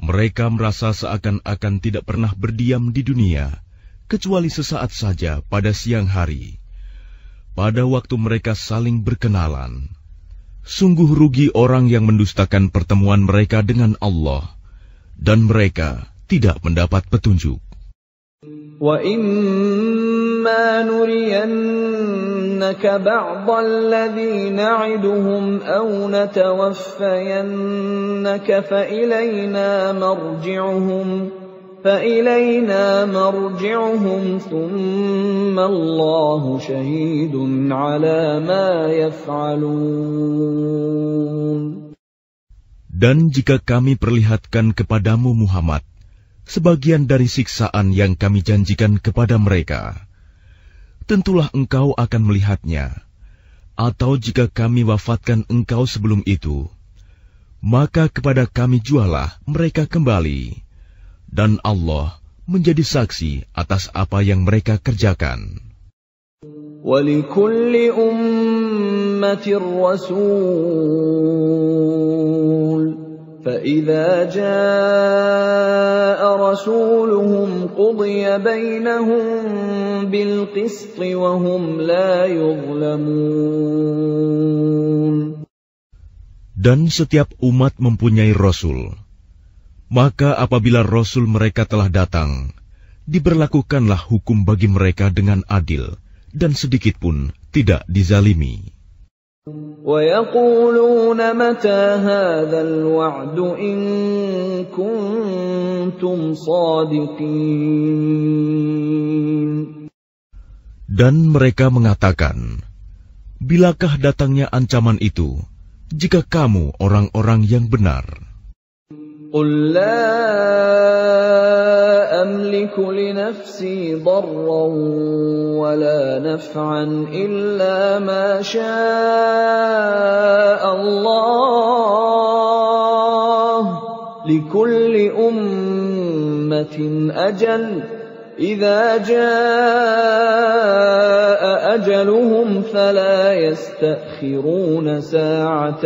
mereka merasa seakan-akan tidak pernah berdiam di dunia, kecuali sesaat saja pada siang hari, pada waktu mereka saling berkenalan. Sungguh rugi orang yang mendustakan pertemuan mereka dengan Allah, dan mereka tidak mendapat petunjuk. وَإِمَّا نُرِيَنَّكَ بَعْضَ الَّذِي نَعِدُهُمْ أَوْ نَتَوَفَّيَنَّكَ فَإِلَيْنَا مَرْجِعُهُمْ ثُمَّ اللَّهُ شَهِيدٌ عَلَى مَا يَفْعَلُونَ. Dan jika kami perlihatkan kepadamu Muhammad sebagian dari siksaan yang kami janjikan kepada mereka, tentulah engkau akan melihatnya. Atau jika kami wafatkan engkau sebelum itu, maka kepada kami jualah mereka kembali, dan Allah menjadi saksi atas apa yang mereka kerjakan. وَلِكُلِّ أُمَّةٍ رَسُولٌ فَإِذَا جَاءَ رَسُولُهُمْ قُضِيَ بَيْنَهُم بِالْقِسْطِ وَهُمْ لَا يُظْلَمُونَ. Dan setiap umat mempunyai Rasul. Maka apabila Rasul mereka telah datang, diberlakukanlah hukum bagi mereka dengan adil, dan sedikit pun tidak dizalimi. وَيَقُولُونَ مَتَى هَذَا الْوَعْدُ إِن كُنتُمْ صَادِقِينَ. Dan mereka mengatakan, bilakah datangnya ancaman itu, jika kamu orang-orang yang benar? قل لا أملك لنفسي ضرا ولا نفعا إلا ما شاء الله لكل أمة أجل إذا جاء أجلهم فلا يستأخرون ساعة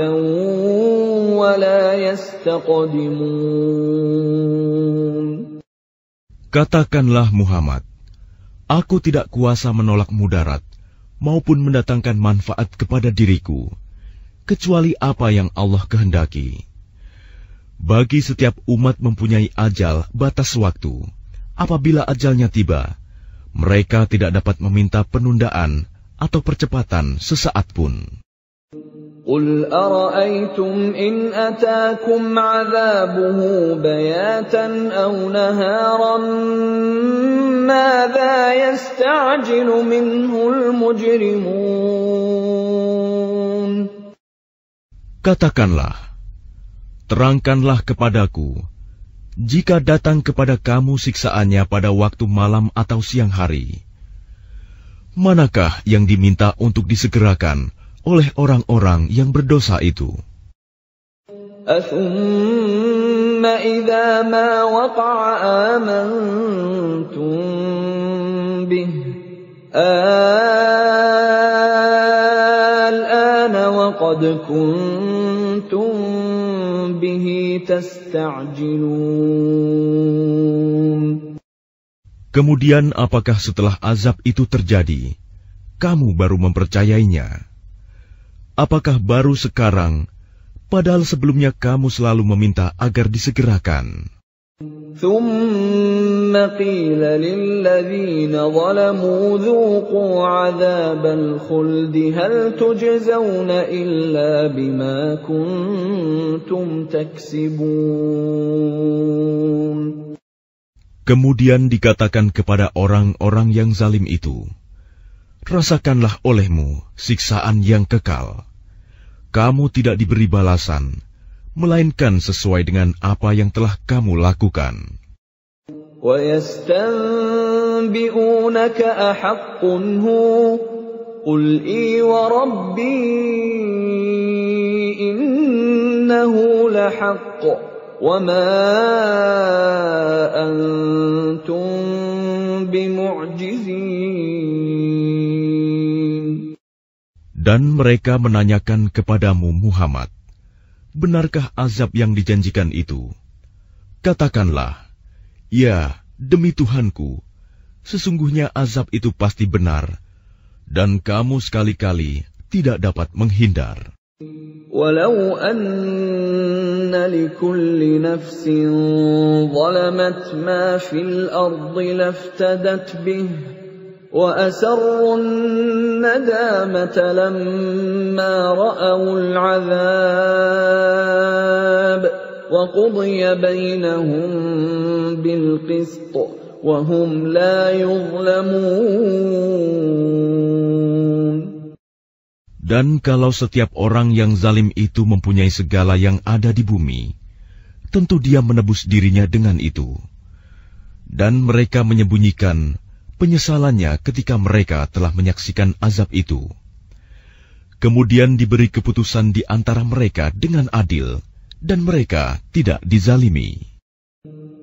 ولا يستقدمون. Katakanlah Muhammad, aku tidak kuasa menolak mudarat maupun mendatangkan manfaat kepada diriku, kecuali apa yang Allah kehendaki. Bagi setiap umat mempunyai ajal batas waktu. Apabila ajalnya tiba, mereka tidak dapat meminta penundaan atau percepatan sesaat pun. قل أرأيتم إن أتاكم عذابه بياتا أو نهارا ماذا يستعجل منه المجرمون. Katakanlah, terangkanlah kepadaku, jika datang kepada kamu siksaannya pada waktu malam atau siang hari, manakah yang diminta untuk disegerakan oleh orang-orang yang berdosa itu? أثم إذا ما وقع آمنتم به الآن وقد كنتم به تستعجلون. Kemudian apakah setelah azab itu terjadi, kamu baru mempercayainya? Apakah baru sekarang, padahal sebelumnya kamu selalu meminta agar disegerakan? ثم قيل للذين ظلموا ذوقوا عذاب الخلد هل تجزون إلا بما كنتم تكسبون. Kemudian dikatakan kepada orang-orang yang zalim itu, rasakanlah olehmu siksaan yang kekal. Kamu tidak diberi balasan, melainkan sesuai dengan apa yang telah kamu lakukan. وَيَسْتَنْبِئُونَكَ أَحَقٌّ هُوَ قُلْ إِي وَرَبِّي إِنَّهُ لَحَقٌّ وَمَا أَنْتُمْ بِمُعْجِزِينَ. Dan mereka menanyakan kepadamu Muhammad, benarkah azab yang dijanjikan itu? Katakanlah, ya, demi Tuhanku, sesungguhnya azab itu pasti benar, dan kamu sekali-kali tidak dapat menghindar. وَلَوْ أَنَّ لِكُلِّ نَفْسٍ ظَلَمَتْ مَا فِي الْأَرْضِ لَافْتَدَتْ بِهِ وَأَسَرُّوا النَّدَامَةَ لَمَّا رَأَوُا الْعَذَابَ وَقُضِيَ بَيْنَهُم بِالْقِسْطِ وَهُمْ لَا يُظْلَمُونَ. Dan kalau setiap orang yang zalim itu mempunyai segala yang ada di bumi, tentu dia menebus dirinya dengan itu. Dan mereka menyembunyikan penyesalannya ketika mereka telah menyaksikan azab itu. Kemudian diberi keputusan di antara mereka dengan adil, dan mereka tidak dizalimi.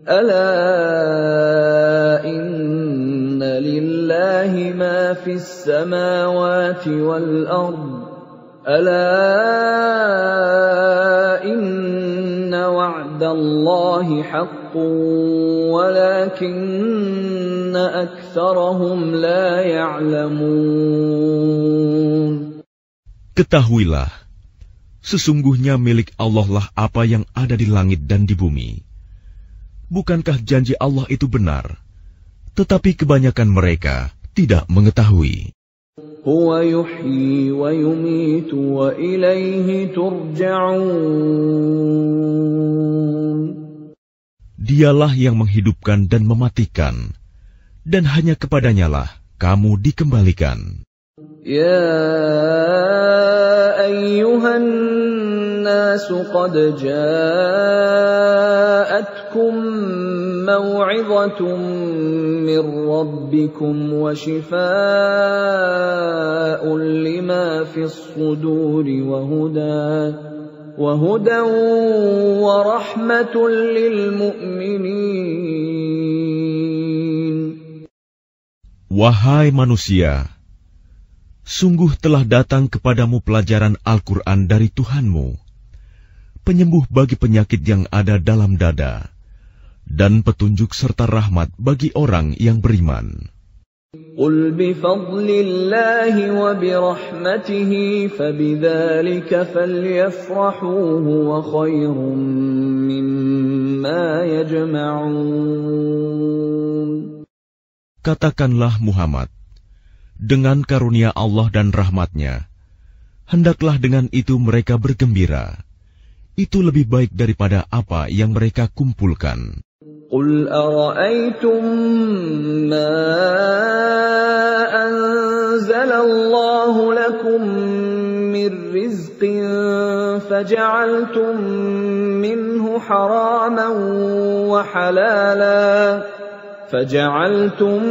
Ala inna lillahi ma fis samawati wal ard. Ala inna wa'dallahi haqqun walakinna aktsarahum la ya'lamun. Ketahuilah, sesungguhnya milik Allah lah apa yang ada di langit dan di bumi. Bukankah janji Allah itu benar? Tetapi kebanyakan mereka tidak mengetahui. Huwa yuhyi wa yumitu wa ilaihi turja'un. Dialah yang menghidupkan dan mematikan, dan hanya kepadanyalah kamu dikembalikan. Ya ayyuhan nasu qad ja'atkum maw'izatun min rabbikum wa shifaa'un lima fis suduri wa hudan wa rahmatun lil mu'minin. Wahai manusia, sungguh telah datang kepadamu pelajaran Al-Quran dari Tuhanmu, penyembuh bagi penyakit yang ada dalam dada, dan petunjuk serta rahmat bagi orang yang beriman. Qul bifadlillahi wa birahmatihi fabidzalika falyafrahu huwa khairum mimma yajma'un. Katakanlah Muhammad, dengan karunia Allah dan rahmat-Nya, hendaklah dengan itu mereka bergembira. Itu lebih baik daripada apa yang mereka kumpulkan. Qul ara'aytum ma anzalallahu lakum min rizqin faja'altum minhu haraman wa halalan فجعلتم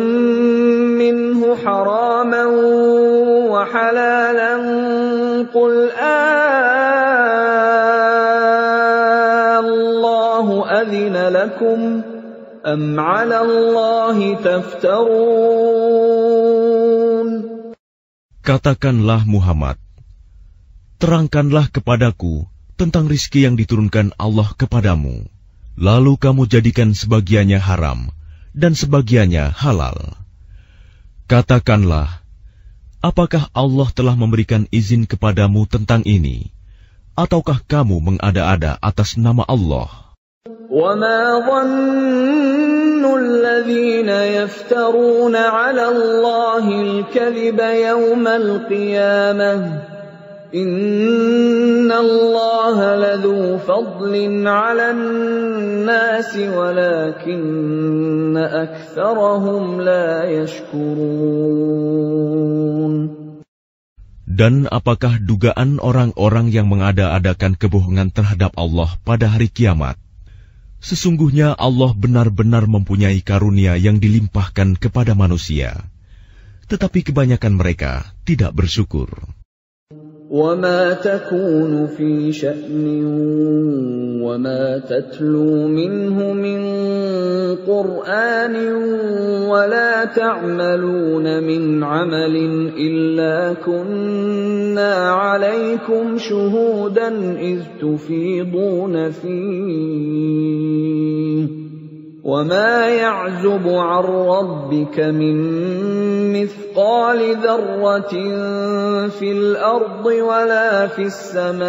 منه حراما وحلالا قل الله أذن لكم أم على الله تفترون. Katakanlah Muhammad, terangkanlah kepadaku tentang rizki yang diturunkan Allah kepadamu, lalu kamu jadikan sebagiannya haram dan sebagiannya halal. Katakanlah, apakah Allah telah memberikan izin kepadamu tentang ini, ataukah kamu mengada-ada atas nama Allah? وَمَا ظَنُّ الَّذِينَ يَفْتَرُونَ عَلَى اللَّهِ الْكَذِبَ يَوْمَ الْقِيَامَةِ إِنَّ اللَّهَ لَذُو فَضْلٍ عَلَى النَّاسِ وَلَكِنَّ أَكْثَرَهُمْ لَا يَشْكُرُونَ. Dan apakah dugaan orang-orang yang mengada-adakan kebohongan terhadap Allah pada hari kiamat? Sesungguhnya Allah benar-benar mempunyai karunia yang dilimpahkan kepada manusia, tetapi kebanyakan mereka tidak bersyukur. وَمَا تَكُونُ فِي شَأْنٍ وَمَا تَتْلُو مِنْهُ مِنْ قُرْآنٍ وَلَا تَعْمَلُونَ مِنْ عَمَلٍ إِلَّا كُنَّا عَلَيْكُمْ شُهُودًا إِذْ تُفِيضُونَ فِيهِ وَمَا يَعْزُبُ عَنْ رَبِّكَ مِنْ مِثْقَالِ ذَرَّةٍ فِي الْأَرْضِ وَلَا فِي السَّمَاءِ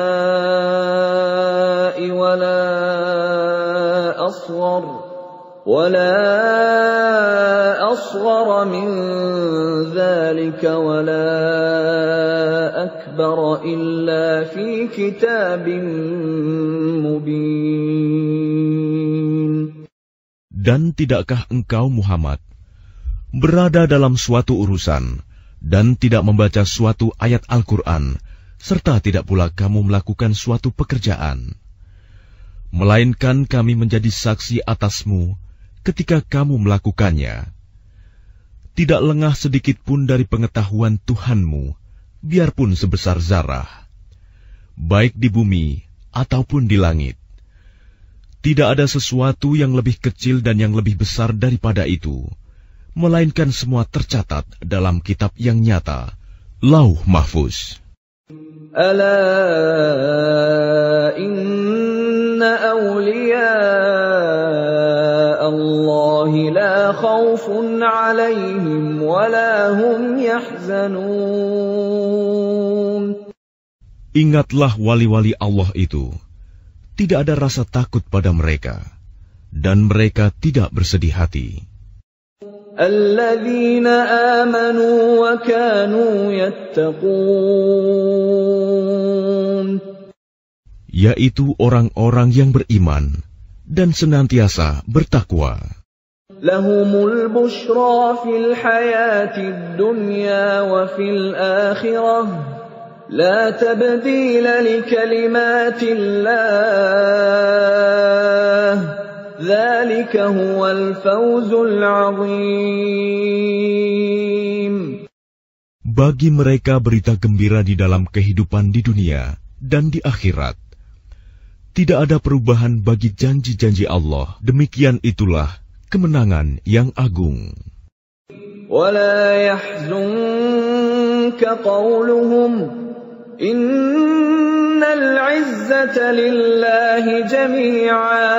وَلَا أَصْغَرَ مِنْ ذَلِكَ وَلَا أَكْبَرَ إِلَّا فِي كِتَابٍ مُبِينٍ. Dan tidakkah engkau Muhammad berada dalam suatu urusan dan tidak membaca suatu ayat Al-Quran, serta tidak pula kamu melakukan suatu pekerjaan, melainkan kami menjadi saksi atasmu ketika kamu melakukannya. Tidak lengah sedikit pun dari pengetahuan Tuhanmu, biarpun sebesar zarah, baik di bumi ataupun di langit. Tidak ada sesuatu yang lebih kecil dan yang lebih besar daripada itu, melainkan semua tercatat dalam kitab yang nyata, Lauh Mahfuz. Ala inna awliya Allahi la khawfun alaihim wa la hum yahzanun. Ingatlah wali-wali Allah itu, tidak ada rasa takut pada mereka, dan mereka tidak bersedih hati. Alladzina amanu wa kanu yattaqun, yaitu orang-orang yang beriman dan senantiasa bertakwa. لهم البشرى في الحياة الدنيا وفي الآخرة لا تبديل لكلمات الله ذلك هو الفوز العظيم. Bagi mereka berita gembira di dalam kehidupan di dunia dan di akhirat. Tidak ada perubahan bagi janji-janji Allah. Demikian itulah kemenangan yang agung. وَلَا يَحْزُنكَ قَوْلُهُمْ إِنَّ الْعِزَّةَ لِلَّهِ جَمِيعًا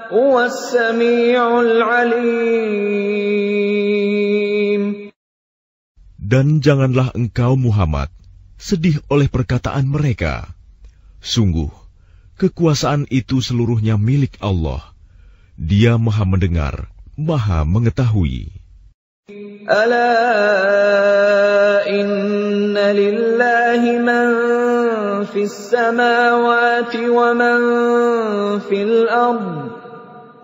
هُوَ السَّمِيعُ الْعَلِيمُ. Dan janganlah engkau Muhammad sedih oleh perkataan mereka. Sungguh, kekuasaan itu seluruhnya milik Allah. Dia Maha mendengar, Maha mengetahui. Ala inna lillahi man fis samawati wa man fil ard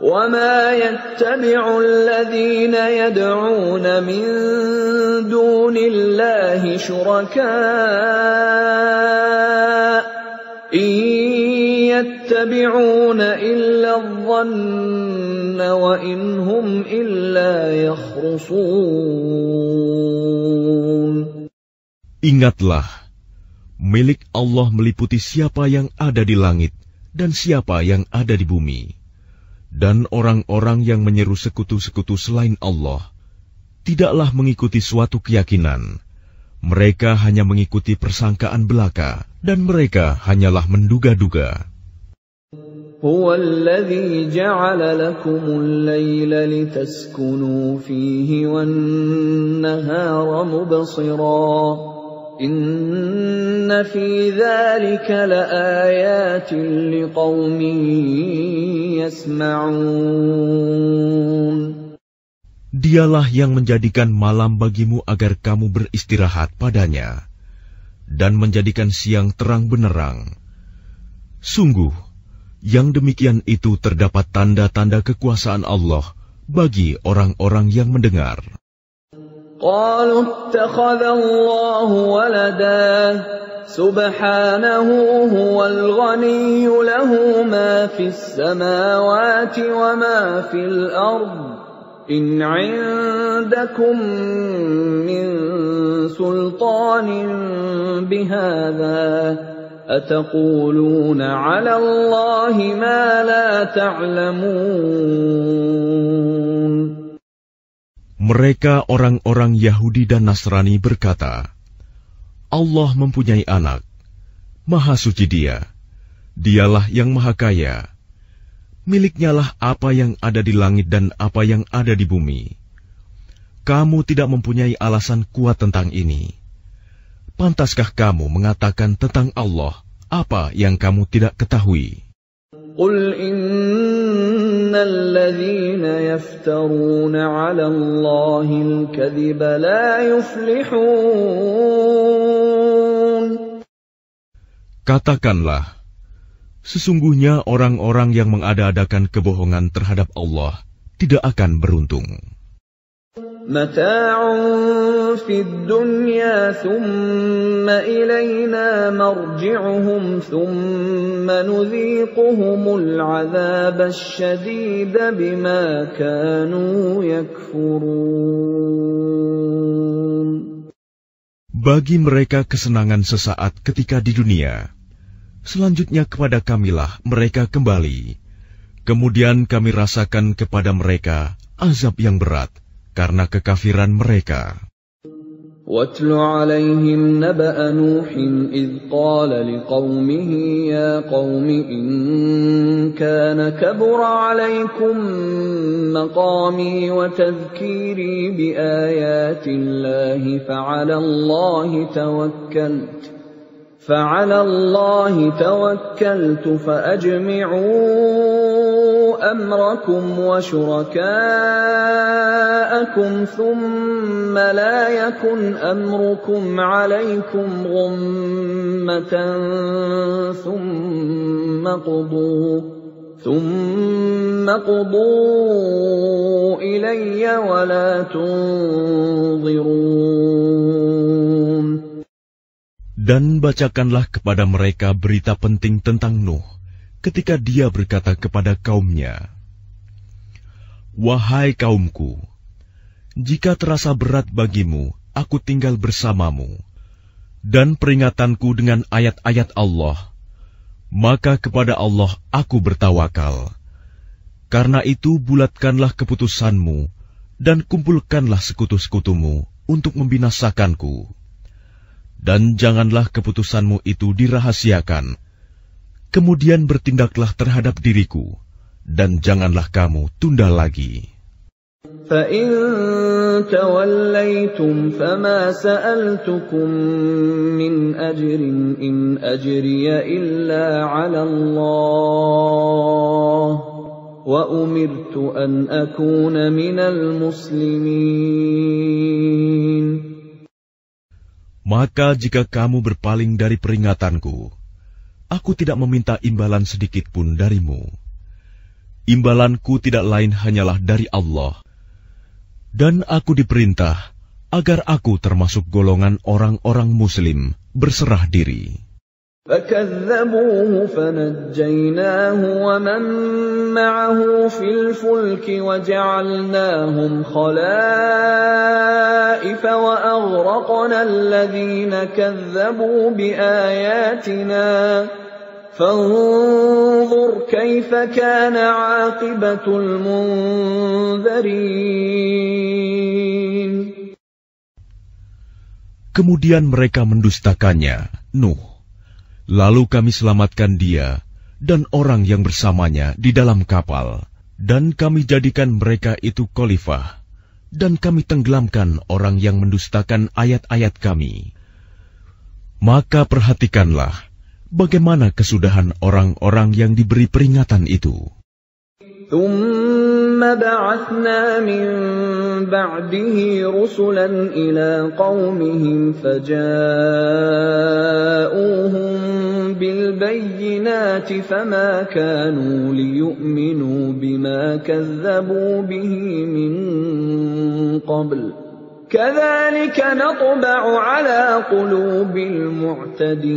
wa ma yattabi'u alladhina yad'una min dunillahi shuraka يَتَّبِعُونَ إِلَّا الظَّنَّ وَإِنْ هُمْ إِلَّا يَخْرُصُونَ. Ingatlah, milik Allah meliputi siapa yang ada di langit dan siapa yang ada di bumi. Dan orang-orang yang menyeru sekutu-sekutu selain Allah tidaklah mengikuti suatu keyakinan. Mereka hanya mengikuti persangkaan belaka, dan mereka hanyalah menduga-duga. Huwa alladhi ja'ala lakumul layla litaskunu fihi wan nahara mubsira. Inna fi dhalika laayatin liqaumin yasma'un. Dialah yang menjadikan malam bagimu agar kamu beristirahat padanya, dan menjadikan siang terang benderang. Sungguh, yang demikian itu terdapat tanda-tanda kekuasaan Allah bagi orang-orang yang mendengar. Qalu ittakhadha Allahu walada subhanahu huwal ghaniyyu lahu ma fis samawati wa ma fil ardh. إن عندكم من سلطان بهذا أتقولون على الله ما لا تعلمون. Mereka orang-orang Yahudi dan Nasrani berkata, Allah mempunyai anak, Maha Suci Dia, Dialah yang Maha Kaya. Miliknya lah apa yang ada di langit dan apa yang ada di bumi. Kamu tidak mempunyai alasan kuat tentang ini. Pantaskah kamu mengatakan tentang Allah apa yang kamu tidak ketahui? Qul innal ladzina yaftaruna 'ala Allahil kadhiba la yuflihun. Katakanlah, sesungguhnya orang-orang yang mengada-adakan kebohongan terhadap Allah tidak akan beruntung. Mata'un fid dunya thumma ilayna marji'uhum thumma nudhiquhumul 'adzaba asyadida bima kanu yakfurun. Bagi mereka kesenangan sesaat ketika di dunia. Selanjutnya kepada kamilah mereka kembali. Kemudian kami rasakan kepada mereka azab yang berat karena kekafiran mereka. وَاتْلُ عَلَيْهِمْ نَبَأَ نُوحٍ إِذْ قَالَ لِقَوْمِهِ يَا قَوْمِ إِنْ كَانَ كَبُرَ عَلَيْكُمْ مَقَامِي وَتَذْكِيرِي بِآيَاتِ اللَّهِ فعلى الله توكلت فأجمعوا أمركم وشركاءكم ثم لا يكن أمركم عليكم غمة ثُمَّ قُضُوا إِلَيَّ وَلَا تُنظِرُونِ. Dan bacakanlah kepada mereka berita penting tentang Nuh ketika dia berkata kepada kaumnya, "Wahai kaumku, jika terasa berat bagimu, aku tinggal bersamamu, dan peringatanku dengan ayat-ayat Allah, maka kepada Allah aku bertawakal. Karena itu bulatkanlah keputusanmu, dan kumpulkanlah sekutu-sekutumu untuk membinasakanku. Dan janganlah keputusanmu itu dirahasiakan. Kemudian bertindaklah terhadap diriku, dan janganlah kamu tunda lagi." فَإِن تَوَلَّيْتُمْ فَمَا سَأَلْتُكُم مِّنْ أَجْرٍ إِنْ أَجْرِيَ إِلَّا عَلَى اللَّهِ وَأُمِرْتُ أَنْ أَكُونَ مِنَ الْمُسْلِمِينَ. Maka jika kamu berpaling dari peringatanku, aku tidak meminta imbalan sedikit pun darimu. Imbalanku tidak lain hanyalah dari Allah. Dan aku diperintah agar aku termasuk golongan orang-orang Muslim berserah diri. فَكَذَّبُوهُ فَنَجَّيْنَاهُ وَمَن مَّعَهُ فِي الْفُلْكِ وَجَعَلْنَاهُمْ خَلَائِفَ وَأَغْرَقْنَا الَّذِينَ كَذَّبُوا بِآيَاتِنَا فَانظُرْ كَيْفَ كَانَ عَاقِبَةُ الْمُنذَرِينَ. Kemudian mereka mendustakannya, Nuh. Lalu kami selamatkan dia dan orang yang bersamanya di dalam kapal, dan kami jadikan mereka itu khalifah, dan kami tenggelamkan orang yang mendustakan ayat-ayat kami. Maka perhatikanlah bagaimana kesudahan orang-orang yang diberi peringatan itu. ثُمَّ بَعَثْنَا مِن بَعْدِهِ رُسُلًا إِلَىٰ قَوْمِهِمْ فَجَاءُوهُم بِالْبَيِّنَاتِ فَمَا كَانُوا لِيُؤْمِنُوا بِمَا كَذَّبُوا بِهِ مِن قَبْلُ كَذَلِكَ نَطْبَعُ عَلَىٰ قُلُوبِ الْمُعْتَدِينَ.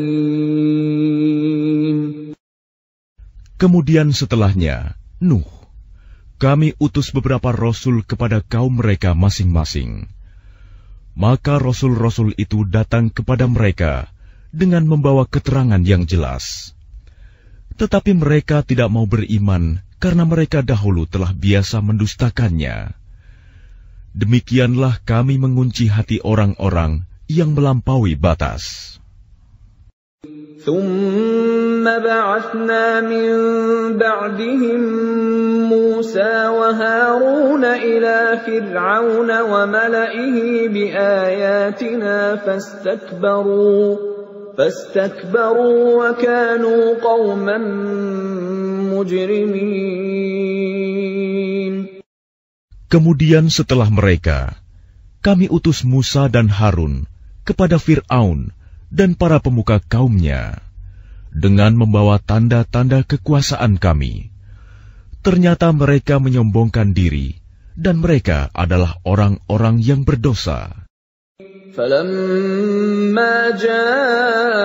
Kemudian setelahnya, Nuh, kami utus beberapa rasul kepada kaum mereka masing-masing. Maka rasul-rasul itu datang kepada mereka dengan membawa keterangan yang jelas. Tetapi mereka tidak mau beriman karena mereka dahulu telah biasa mendustakannya. Demikianlah kami mengunci hati orang-orang yang melampaui batas. ثُمَّ بَعَثْنَا مِن بَعْدِهِم مُّوسَىٰ وَهَارُونَ إِلَىٰ فِرْعَوْنَ وَمَلَئِهِ بِآيَاتِنَا فَاسْتَكْبَرُوا وَكَانُوا قَوْمًا مُجْرِمِينَ. Kemudian setelah mereka, kami utus Musa dan Harun kepada Fir'aun dan para pemuka kaumnya, dengan membawa tanda-tanda kekuasaan kami. Ternyata mereka menyombongkan diri, dan mereka adalah orang-orang yang berdosa. فَلَمَّا جَاءَهُمُ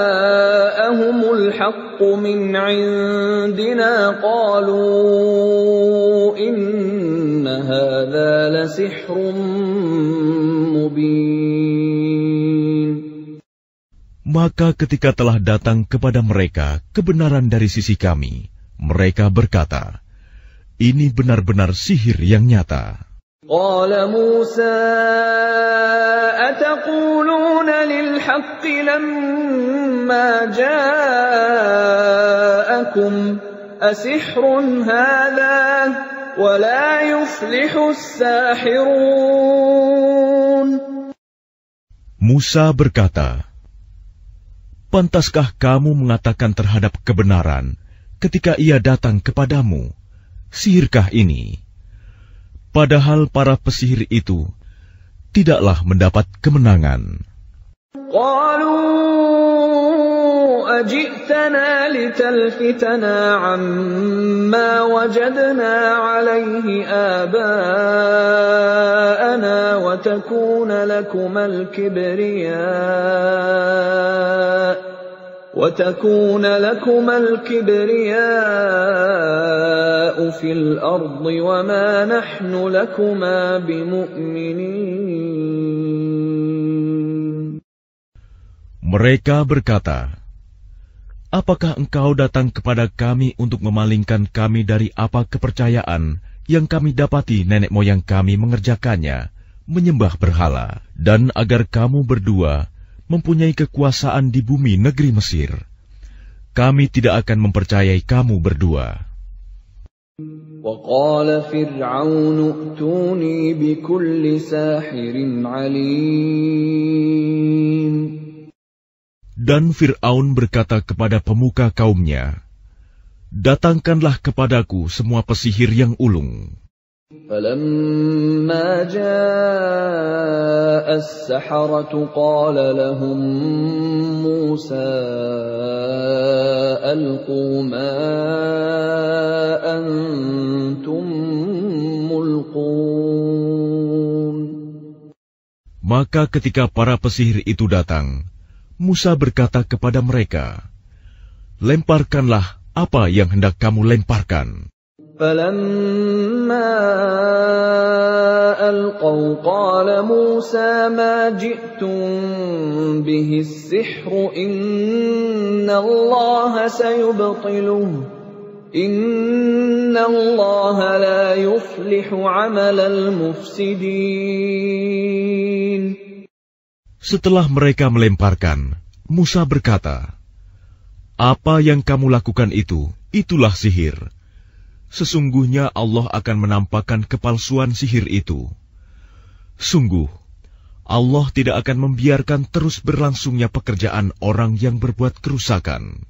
الْحَقُّ مِنْ عِندِنَا قَالُوا إِنَّ هَذَا لَسِحْرٌ مُبِينٌ. Maka ketika telah datang kepada mereka kebenaran dari sisi kami, mereka berkata, "Ini benar-benar sihir yang nyata." قال موسى أتقولون للحق لما جاءكم أسحر هذا ولا يفلح الساحرون. Musa berkata, "Pantaskah kamu mengatakan terhadap kebenaran ketika ia datang kepadamu, sihirkah ini? Padahal para pesihir itu tidaklah mendapat kemenangan." قالوا أجئتنا لتلفتنا عما وجدنا عليه آباءنا وتكون لكما الكبرياء في الأرض وما نحن لكما بمؤمنين. Mereka berkata, apakah engkau datang kepada kami untuk memalingkan kami dari apa kepercayaan yang kami dapati nenek moyang kami mengerjakannya, menyembah berhala, dan agar kamu berdua mempunyai kekuasaan di bumi negeri Mesir? Kami tidak akan mempercayai kamu berdua. وَقَالَ فِرْعَوْنُ ائْتُونِي بِكُلِّ سَاحِرٍ عَلِيمٍ. Dan Fir'aun berkata kepada pemuka kaumnya, datangkanlah kepadaku semua pesihir yang ulung. فَلَمَّا جَاءَ السَّحَرَةُ قَالَ لَهُم مُوسَىٰ أَلْقُوا مَا أَنتُم مُّلْقُونَ. Maka ketika para pesihir itu datang, Musa berkata kepada mereka, lemparkanlah apa yang hendak kamu lemparkan. فَلَمَّا أَلْقَوْا قَالَ مُوسَىٰ مَا جِئْتُم بِهِ السِّحْرُ إِنَّ اللَّهَ سَيُبْطِلُهُ إِنَّ اللَّهَ لَا يُفْلِحُ عَمَلَ الْمُفْسِدِينَ. Setelah mereka melemparkan, Musa berkata, apa yang kamu lakukan itulah sihir. Sesungguhnya Allah akan menampakkan kepalsuan sihir itu. Sungguh, Allah tidak akan membiarkan terus berlangsungnya pekerjaan orang yang berbuat kerusakan.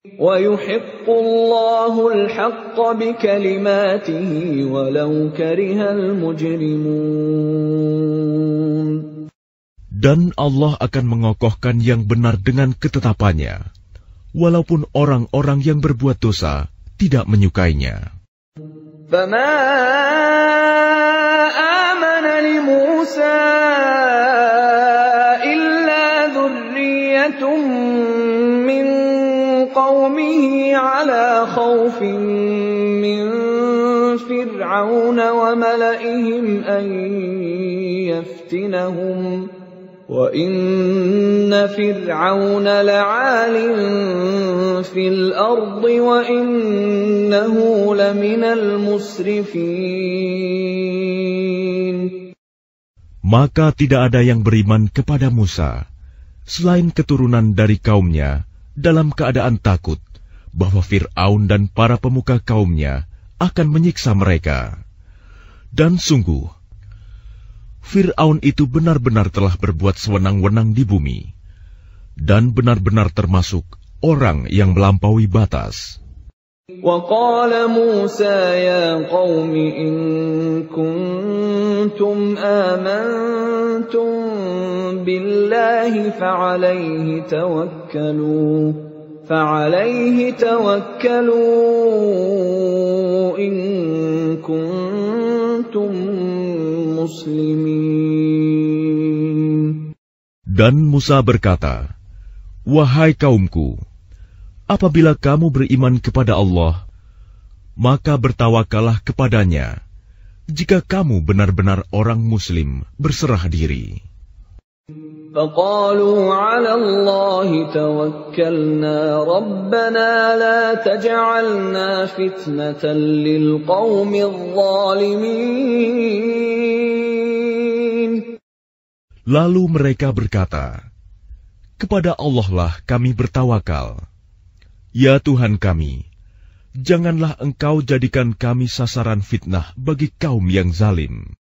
وَيُحِقُّ اللَّهُ الْحَقَّ بِكَلِمَاتِهِ وَلَوْ كَرِهَ الْمُجْرِمُونَ. Dan Allah akan mengokohkan yang benar dengan ketetapannya, walaupun orang-orang yang berbuat dosa tidak menyukainya. فَمَا آمَنَ لِمُوسَىٰ إِلَّا ذُرِّيَّةٌ مِّن قَوْمِهِ عَلَىٰ خَوْفٍ مِّن فِرْعَوْنَ وَمَلَئِهِمْ أَن يَفْتِنَهُمْ وَإِنَّ فِرْعَوْنَ لَعَالٍ فِي الْأَرْضِ وَإِنَّهُ لَمِنَ الْمُسْرِفِينَ. Maka tidak ada yang beriman kepada Musa, selain keturunan dari kaumnya, dalam keadaan takut bahwa Fir'aun dan para pemuka kaumnya akan menyiksa mereka. Dan sungguh, Fir'aun itu benar-benar telah berbuat sewenang-wenang di bumi, dan benar-benar termasuk orang yang melampaui batas. وَقَالَ مُوسَىٰ يَا قَوْمِ إِن كُنتُمْ آمَنتُم بِاللَّهِ فَعَلَيْهِ تَوَكَّلُوا إِن كُنتُم muslimin. Dan Musa berkata, wahai kaumku, apabila kamu beriman kepada Allah, maka bertawakallah kepadanya, jika kamu benar-benar orang muslim berserah diri. فَقَالُوا عَلَى اللَّهِ تَوَكَّلْنَا رَبَّنَا لَا تَجْعَلْنَا فِتْنَةً لِلْقَوْمِ الظَّالِمِينَ. Lalu mereka berkata, kepada Allah lah kami bertawakal. Ya Tuhan kami, janganlah Engkau jadikan kami sasaran fitnah bagi kaum yang zalim.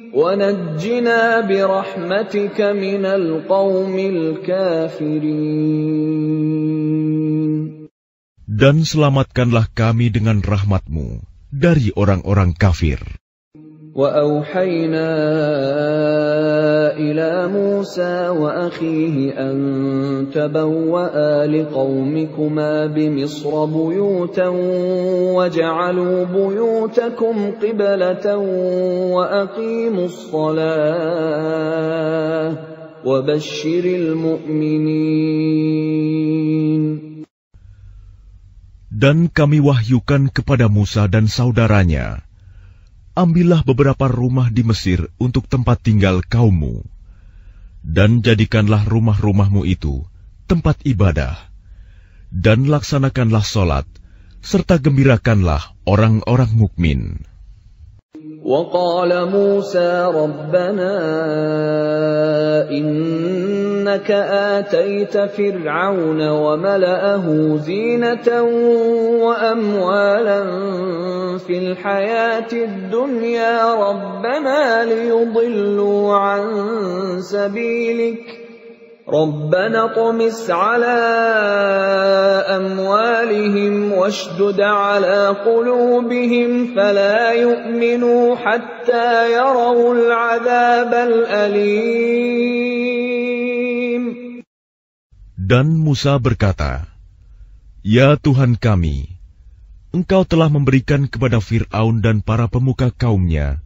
وَنَجِّنَا بِرَحْمَتِكَ مِنَ الْقَوْمِ الْكَافِرِينَ. Dan selamatkanlah kami dengan rahmat-Mu dari orang-orang kafir. وَأَوْحَيْنَا إِلَى مُوسَىٰ وَأَخِيهِ أَن تبوأ لقومكما بمصر بيوتا وجعلوا بيوتكم قبلة وأقيموا الصلاة وبشر المؤمنين. Dan kami wahyukan kepada Musa dan saudaranya, ambillah beberapa rumah di Mesir untuk tempat tinggal kaummu, dan jadikanlah rumah-rumahmu itu tempat ibadah, dan laksanakanlah solat, serta gembirakanlah orang-orang mukmin. وقال موسى ربنا إنك آتيت فرعون وملأه زينة وأموالا في الحياة الدنيا ربنا ليضلوا عن سبيلك ربنا اطمس على أموالهم واشدد على قلوبهم فلا يؤمنوا حتى يروا العذاب الأليم. Dan Musa berkata, Ya Tuhan kami, Engkau telah memberikan kepada Fir'aun dan para pemuka kaumnya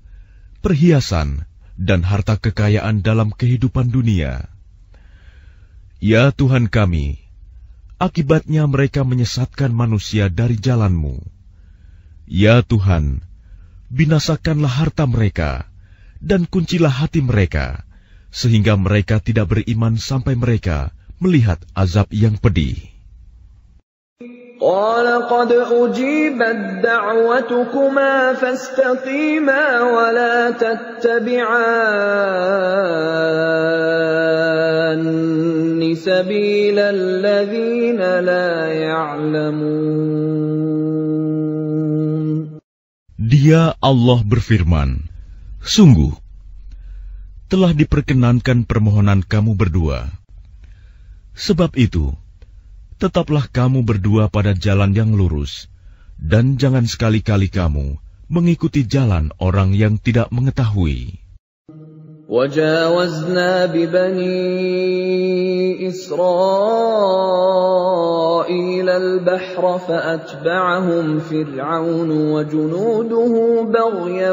perhiasan dan harta kekayaan dalam kehidupan dunia. Ya Tuhan kami, akibatnya mereka menyesatkan manusia dari jalan-Mu. Ya Tuhan, binasakanlah harta mereka, dan kuncilah hati mereka, sehingga mereka tidak beriman sampai mereka melihat azab yang pedih. قال قد أجيبت دعوتكما فاستقيما ولا تتبعان سبيل الذين لا يعلمون. Dia Allah berfirman, Sungguh, telah diperkenankan permohonan kamu berdua. Sebab itu, tetaplah kamu berdua pada jalan yang lurus, dan jangan sekali-kali kamu mengikuti jalan orang yang tidak mengetahui. وجاوزنا ببني إسرائيل البحر فأتبعهم فرعون وجنوده بغيا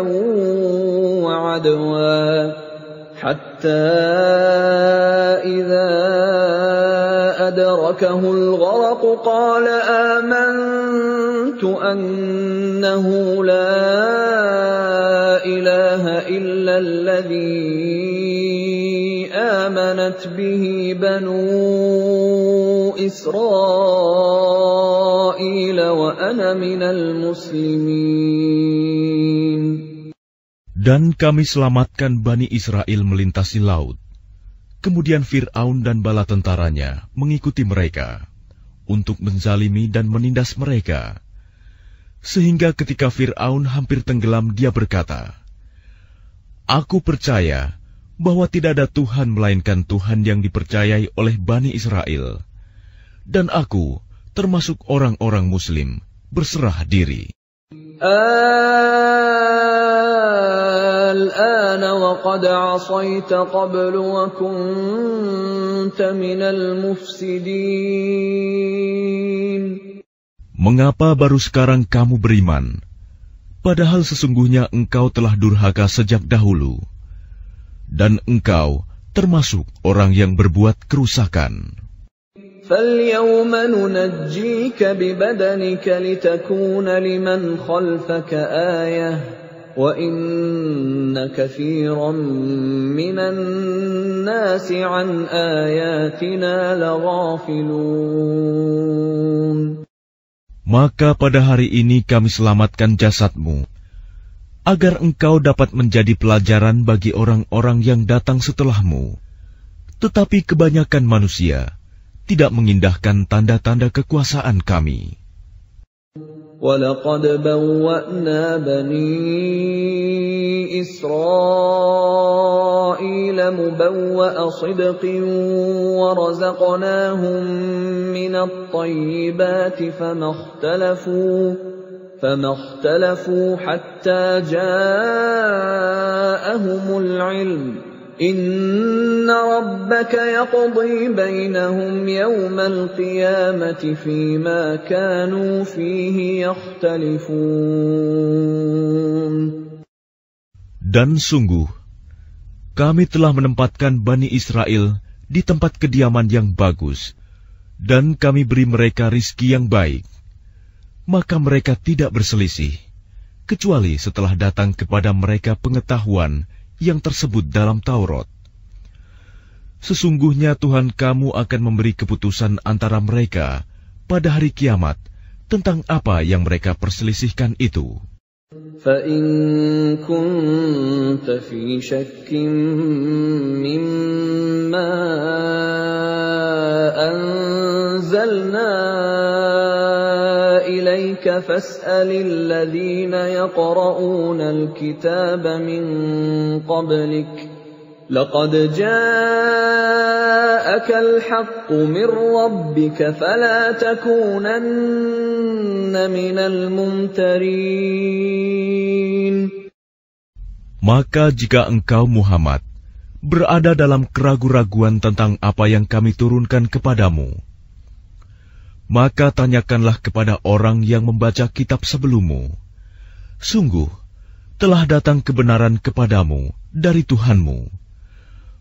وعدوا حتى إذا أدركه الغرق قال آمنت أنه لا إله إلا الذي آمنت به بنو إسرائيل وأنا من المسلمين. Dan kami selamatkan Bani Israel melintasi laut. Kemudian Fir'aun dan bala tentaranya mengikuti mereka untuk menzalimi dan menindas mereka. Sehingga ketika Fir'aun hampir tenggelam, dia berkata, Aku percaya bahwa tidak ada Tuhan melainkan Tuhan yang dipercayai oleh Bani Israel. Dan aku termasuk orang-orang Muslim berserah diri. الآن وقد عصيت قبل وكنت من المفسدين. Mengapa baru sekarang kamu beriman, padahal sesungguhnya engkau telah durhaka sejak dahulu, dan engkau termasuk orang yang berbuat kerusakan. فَالْيَوْمَ نُنَجِّيكَ بِبَدَنِكَ لِتَكُونَ لِمَنْ خَلْفَكَ آيَةً وَإِنَّ كَثِيرًا مِنَ النَّاسِ عَنْ آيَاتِنَا لَغَافِلُونَ. Maka pada hari ini kami selamatkan jasadmu, agar engkau dapat menjadi pelajaran bagi orang-orang yang datang setelahmu. Tetapi kebanyakan manusia tidak mengindahkan tanda-tanda kekuasaan kami. وَلَقَدْ بَوَّأْنَا بَنِي إِسْرَائِيلَ مُبَوَّأَ صِدْقٍ وَرَزَقْنَاهُمْ مِنَ الطَّيِّبَاتِ فَمَا اخْتَلَفُوا حَتَّى جَاءَهُمُ الْعِلْمُ إِنَّ ربك يقضي بينهم يوم القيامة فيما كانوا فيه يختلفون. Dan sungguh, kami telah menempatkan Bani Israel di tempat kediaman yang bagus, dan kami beri mereka rizki yang baik. Maka mereka tidak berselisih, kecuali setelah datang kepada mereka pengetahuan yang tersebut dalam Taurat. Sesungguhnya Tuhan kamu akan memberi keputusan antara mereka pada hari kiamat tentang apa yang mereka perselisihkan itu. فَإِن كُنتَ فِي شَكٍّ مِّمَّا أَنزَلْنَا إِلَيْكَ فَاسْأَلِ الَّذِينَ يَقْرَؤُونَ الْكِتَابَ مِن قَبْلِكَ لَقَدْ جَاءَكَ الْحَقُّ مِن رَّبِّكَ فَلَا تَكُونَنَّ مِنَ الْمُمْتَرِينَ. Maka jika engkau Muhammad berada dalam keraguan-raguan tentang apa yang kami turunkan kepadamu, maka tanyakanlah kepada orang yang membaca kitab sebelummu. Sungguh, telah datang kebenaran kepadamu dari Tuhanmu.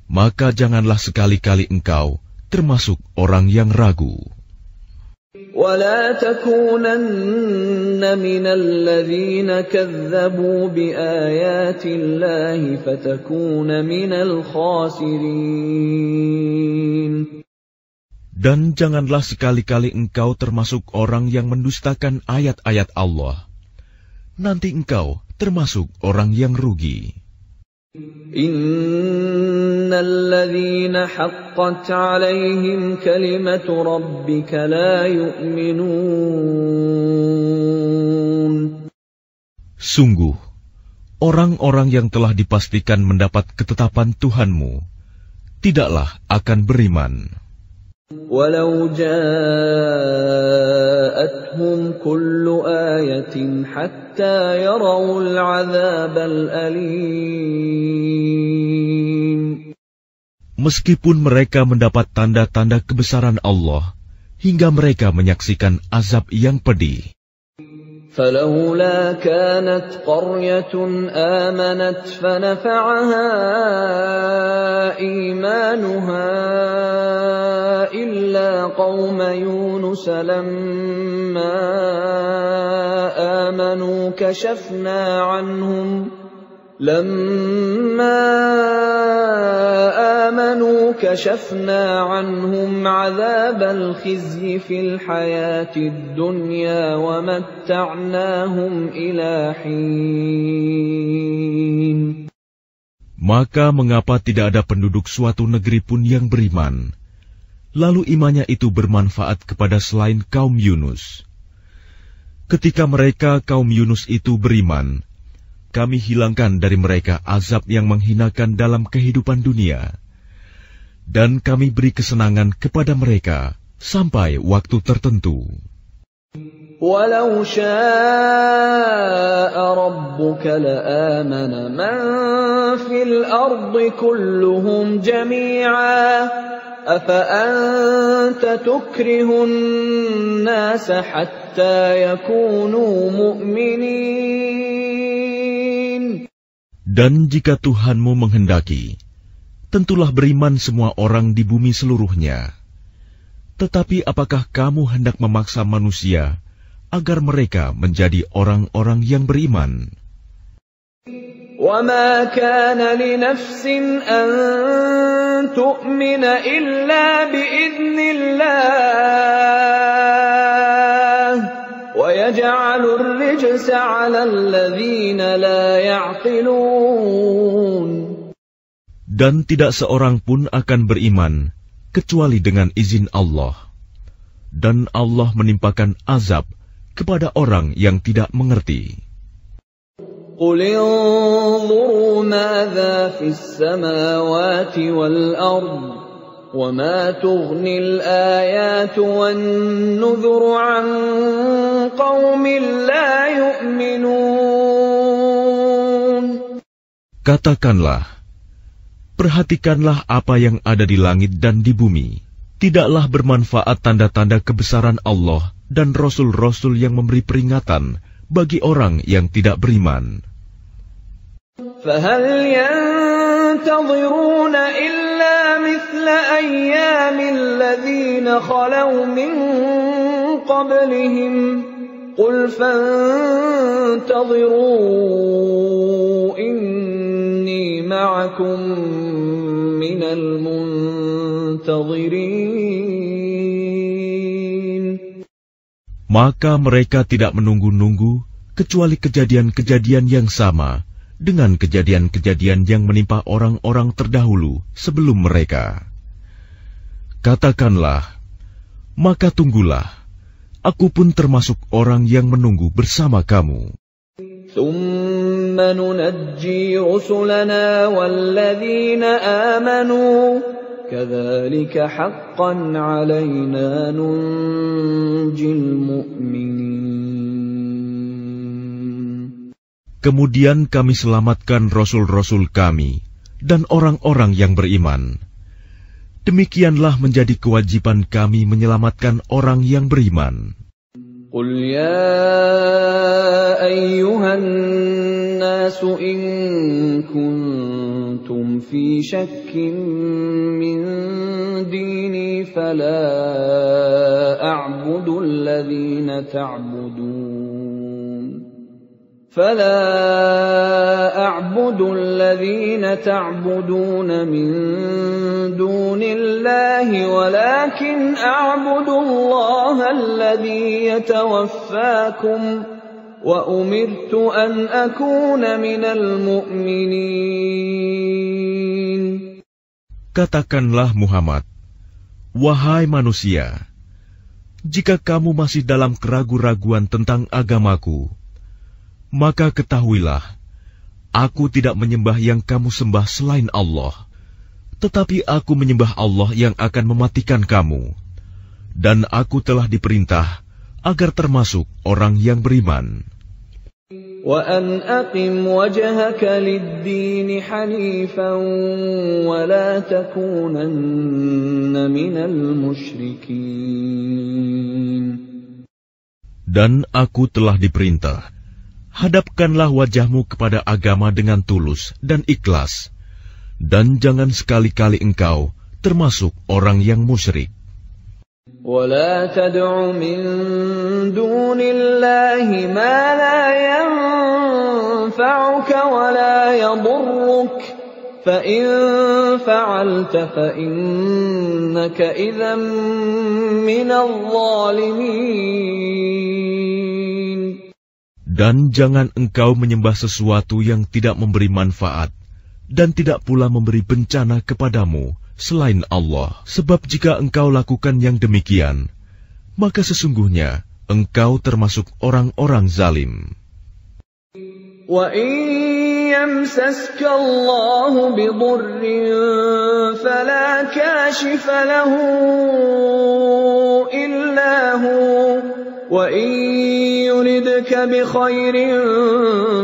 Maka janganlah sekali-kali engkau termasuk orang yang ragu. وَلَا تَكُونَنَّ مِنَ الَّذِينَ كَذَّبُوا بِآيَاتِ اللَّهِ فَتَكُونَ مِنَ الْخَاسِرِينَ. Dan janganlah sekali-kali engkau termasuk orang yang mendustakan ayat-ayat Allah. Nanti engkau termasuk orang yang rugi. Innal ladzina haqqat 'alaihim kalimatu rabbika la yu'minun. Sungguh, orang-orang yang telah dipastikan mendapat ketetapan Tuhanmu tidaklah akan beriman. Walau ja'atuhum kullu ayatin hatta yarawul 'adzabal alim. Meskipun mereka mendapat tanda-tanda kebesaran Allah hingga mereka menyaksikan azab yang pedih. فلولا كانت قرية آمنت فنفعها إيمانها إلا قوم يونس لما آمنوا كشفنا عنهم عذاب الخزي في الحياة الدنيا ومتعناهم إلى حين. Maka mengapa tidak ada penduduk suatu negeri pun yang beriman, lalu imannya itu bermanfaat kepada selain kaum Yunus? Ketika mereka kaum Yunus itu beriman, kami hilangkan dari mereka azab yang menghinakan dalam kehidupan dunia, dan kami beri kesenangan kepada mereka sampai waktu tertentu. Walau syaa rabbuka la'amana man fil ardi kulluhum jami'a afa anta tukrihun nasa hatta yakunu mu'minin. Dan jika Tuhanmu menghendaki, tentulah beriman semua orang di bumi seluruhnya. Tetapi apakah kamu hendak memaksa manusia agar mereka menjadi orang-orang yang beriman? وَمَا كَانَ لِنَفْسٍ أَن تُؤْمِنَ إِلَّا بِإِذْنِ اللَّهِ وَيَجْعَلُ الرِّجْسَ عَلَى الَّذِينَ لَا يَعْقِلُونَ. Dan tidak seorang pun akan beriman kecuali dengan izin Allah, dan Allah menimpakan azab kepada orang yang tidak mengerti. قُلِ انظُرُوا مَاذَا فِي السَّمَاوَاتِ وَالْأَرْضِ وَمَا تُغْنِي الْآيَاتُ وَالنُّذُرُ عَن قَوْمٍ لَّا يُؤْمِنُونَ. Katakanlah, Perhatikanlah apa yang ada di langit dan di bumi. Tidaklah bermanfaat tanda-tanda kebesaran Allah dan Rasul-Rasul yang memberi peringatan bagi orang yang tidak beriman. فَهَلْ يَنْتَظِرُونَ إِلَّا مِثْلَ أَيَّامِ الَّذِينَ خَلَوْا مِنْ قَبْلِهِمْ قُلْ فَانْتَظِرُوا إِنِّي مَعَكُمْ مِنَ الْمُنْتَظِرِينَ. Maka mereka tidak menunggu-nunggu kecuali kejadian-kejadian yang sama dengan kejadian-kejadian yang menimpa orang-orang terdahulu sebelum mereka. Katakanlah, maka tunggulah, aku pun termasuk orang yang menunggu bersama kamu. ثُمَّ نُنَجِّي رُسُلَنَا وَالَّذِينَ آمَنُوا كَذَلِكَ حَقًّا عَلَيْنَا نُنْجِي الْمُؤْمِنِينَ. Kemudian kami selamatkan rasul-rasul kami dan orang-orang yang beriman. Demikianlah menjadi kewajiban kami menyelamatkan orang yang beriman. قُلْ يَا أَيُّهَا النَّاسُ إِن كُنتُمْ فِي شَكٍّ مِّن دِينِي فَلَا أَعْبُدُ الَّذِينَ تَعْبُدُونَ مِن دُونِ اللَّهِ وَلَكِنْ أَعْبُدُ اللَّهَ الَّذِي يَتَوَفَّاكُمْ وَأُمِرْتُ أَنْ أَكُونَ مِنَ الْمُؤْمِنِينَ. Katakanlah Muhammad, wahai manusia, jika kamu masih dalam keraguan-raguan tentang agamaku, maka ketahuilah, aku tidak menyembah yang kamu sembah selain Allah, tetapi aku menyembah Allah yang akan mematikan kamu, dan aku telah diperintah agar termasuk orang yang beriman. وَأَنْ أَقِمْ وَجْهَكَ لِلدِّينِ حَنِيفًا وَلَا تَكُونَنَّ مِنَ الْمُشْرِكِينَ. Dan aku telah diperintah, hadapkanlah wajahmu kepada agama dengan tulus dan ikhlas, dan jangan sekali-kali engkau termasuk orang yang musyrik. وَلَا تَدْعُ مِن دُونِ اللَّهِ مَا لَا يَنفَعُكَ وَلَا يَضُرُّكَ فَإِن فَعَلْتَ فَإِنَّكَ إِذًا مِّنَ الظَّالِمِينَ. Dan jangan engkau menyembah sesuatu yang tidak memberi manfaat dan tidak pula memberi bencana kepadamu selain Allah. Sebab jika engkau lakukan yang demikian, maka sesungguhnya engkau termasuk orang-orang zalim. وَإِن يَمْسَسْكَ اللَّهُ بِضُرٍّ فَلَا كَاشِفَ لَهُ إِلَّا هُوَ وَإِن يُرِدْكَ بِخَيْرٍ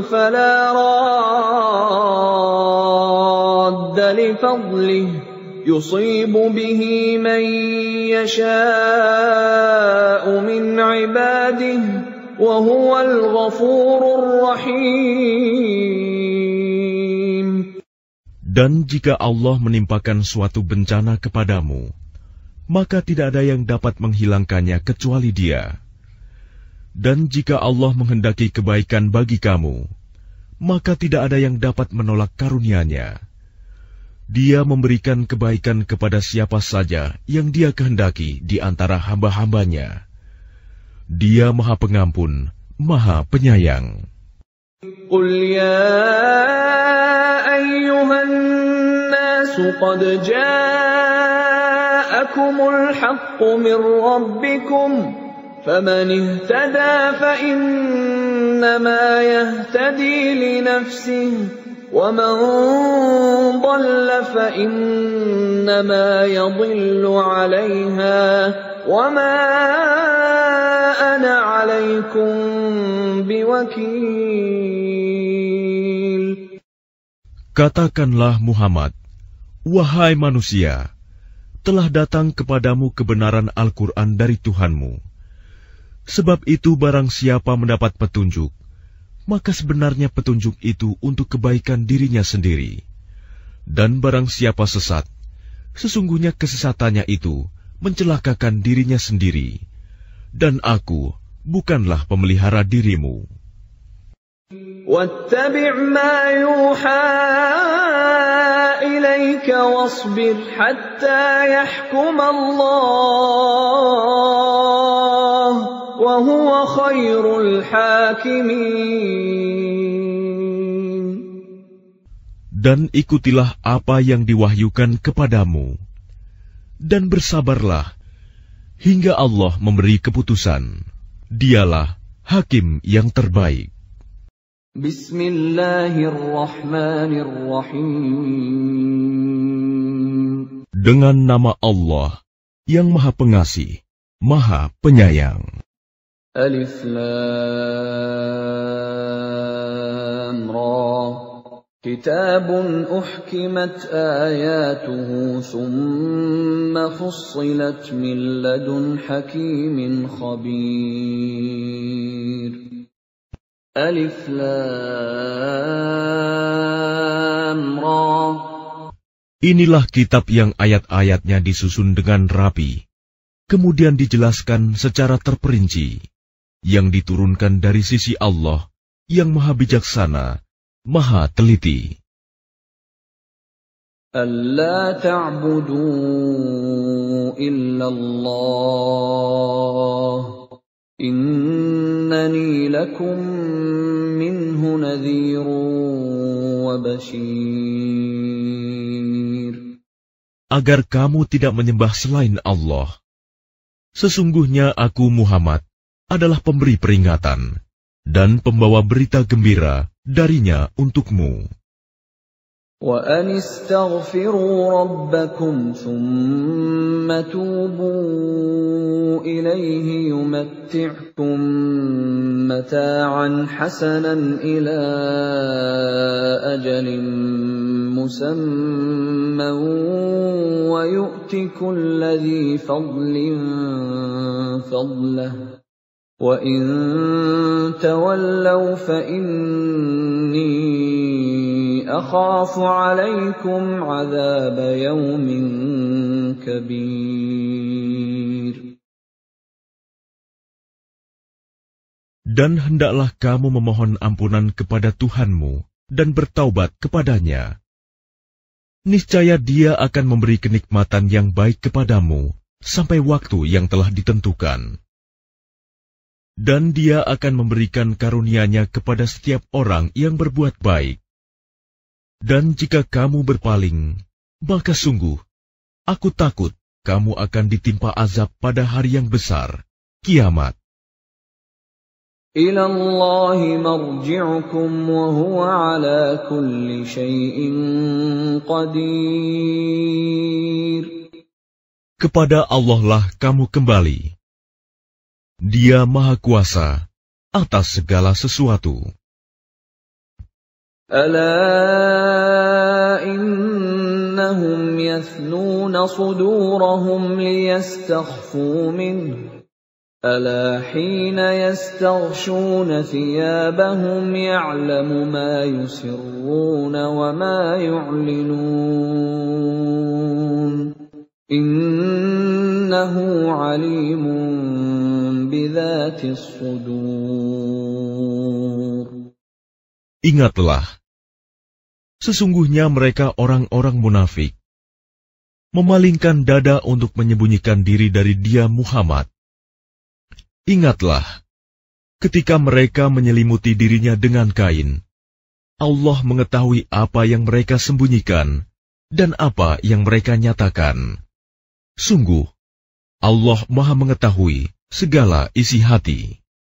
فَلَا رَادَّ لِفَضْلِهِ يُصِيبُ بِهِ مَن يَشَاءُ مِنْ عِبَادِهِ وَهُوَ الْغَفُورُ الرَّحِيمُ. Dan jika Allah menimpakan suatu bencana kepadamu, maka tidak ada yang dapat menghilangkannya kecuali Dia. Dan jika Allah menghendaki kebaikan bagi kamu, maka tidak ada yang dapat menolak karunia-Nya. Dia memberikan kebaikan kepada siapa saja yang Dia kehendaki di antara hamba-hambanya. Dia Maha Pengampun, Maha Penyayang. قُلْ يَا أَيُّهَا النَّاسُ قَدْ جَاءَكُمُ الْحَقُّ مِنْ رَبِّكُمْ فَمَنِ اهْتَدَى فَإِنَّمَا يَهْتَدِي لِنَفْسِهِ وَمَنْ ضَلَّ فَإِنَّمَا يَضِلُّ عَلَيْهَا وَمَا أَنَا عَلَيْكُمْ بِوَكِيلٍ. Katakanlah Muhammad, Wahai manusia, telah datang kepadamu kebenaran Al-Quran dari Tuhanmu. Sebab itu barang siapa mendapat petunjuk, maka sebenarnya petunjuk itu untuk kebaikan dirinya sendiri. Dan barang siapa sesat, sesungguhnya kesesatannya itu mencelakakan dirinya sendiri. Dan aku bukanlah pemelihara dirimu. واتبع ما يوحى إليك واصبر حتى يحكم الله وهو خير الحاكمين. Dan ikutilah apa yang diwahyukan kepadamu, dan bersabarlah hingga Allah memberi keputusan. Dialah hakim yang terbaik. Bismillahirrahmanirrahim. Dengan nama Allah yang Maha Pengasih, Maha Penyayang. Alif Lam Ra. Kitabun uhkimat ayatuhu thumma fussilat min ladun hakimin khabir. Alif Lam Ra. Inilah kitab yang ayat-ayatnya disusun dengan rapi, kemudian dijelaskan secara terperinci, yang diturunkan dari sisi Allah yang Maha Bijaksana, Maha Teliti. Alla ta'budu illallah. Innani lakum minhu nadhirun wa bashir. Agar kamu tidak menyembah selain Allah. Sesungguhnya aku Muhammad adalah pemberi peringatan dan pembawa berita gembira darinya untukmu. وَأَنِ اسْتَغْفِرُوا رَبَّكُمْ ثُمَّ تُوبُوا إِلَيْهِ يُمَتِّعْكُم مَّتَاعًا حَسَنًا إِلَىٰ أَجَلٍ مُّسَمًّى وَيُؤْتِ كُلَّ ذِي فَضْلٍ فَضْلَهُ وَإِن تَوَلَّوْا فَإِنِّي أَخَافُ عَلَيْكُمْ عَذَابَ يَوْمٍ كَبِيرٍ. Dan hendaklah kamu memohon ampunan kepada Tuhanmu dan bertaubat kepadanya. Niscaya Dia akan memberi kenikmatan yang baik kepadamu sampai waktu yang telah ditentukan. Dan Dia akan memberikan karunia-Nya kepada setiap orang yang berbuat baik. Dan jika kamu berpaling, maka sungguh, aku takut kamu akan ditimpa azab pada hari yang besar, kiamat. Ila Allahi marji'ukum wa huwa ala kulli syai'in qadir. Kepada Allah lah kamu kembali. Dia Maha Kuasa atas segala sesuatu. Ala innahum yathnuna sudurahum liyastakhfu minhu. Ala hina yastaghshuna thiyabahum ya'lamu ma yusirruna wa ma yu'linun. Innahu alimun bidhatis sudur. Ingatlah, sesungguhnya mereka orang-orang munafik, memalingkan dada untuk menyembunyikan diri dari Dia Muhammad. Ingatlah, ketika mereka menyelimuti dirinya dengan kain, Allah mengetahui apa yang mereka sembunyikan dan apa yang mereka nyatakan. Sungguh, Allah Maha mengetahui segala isi hati.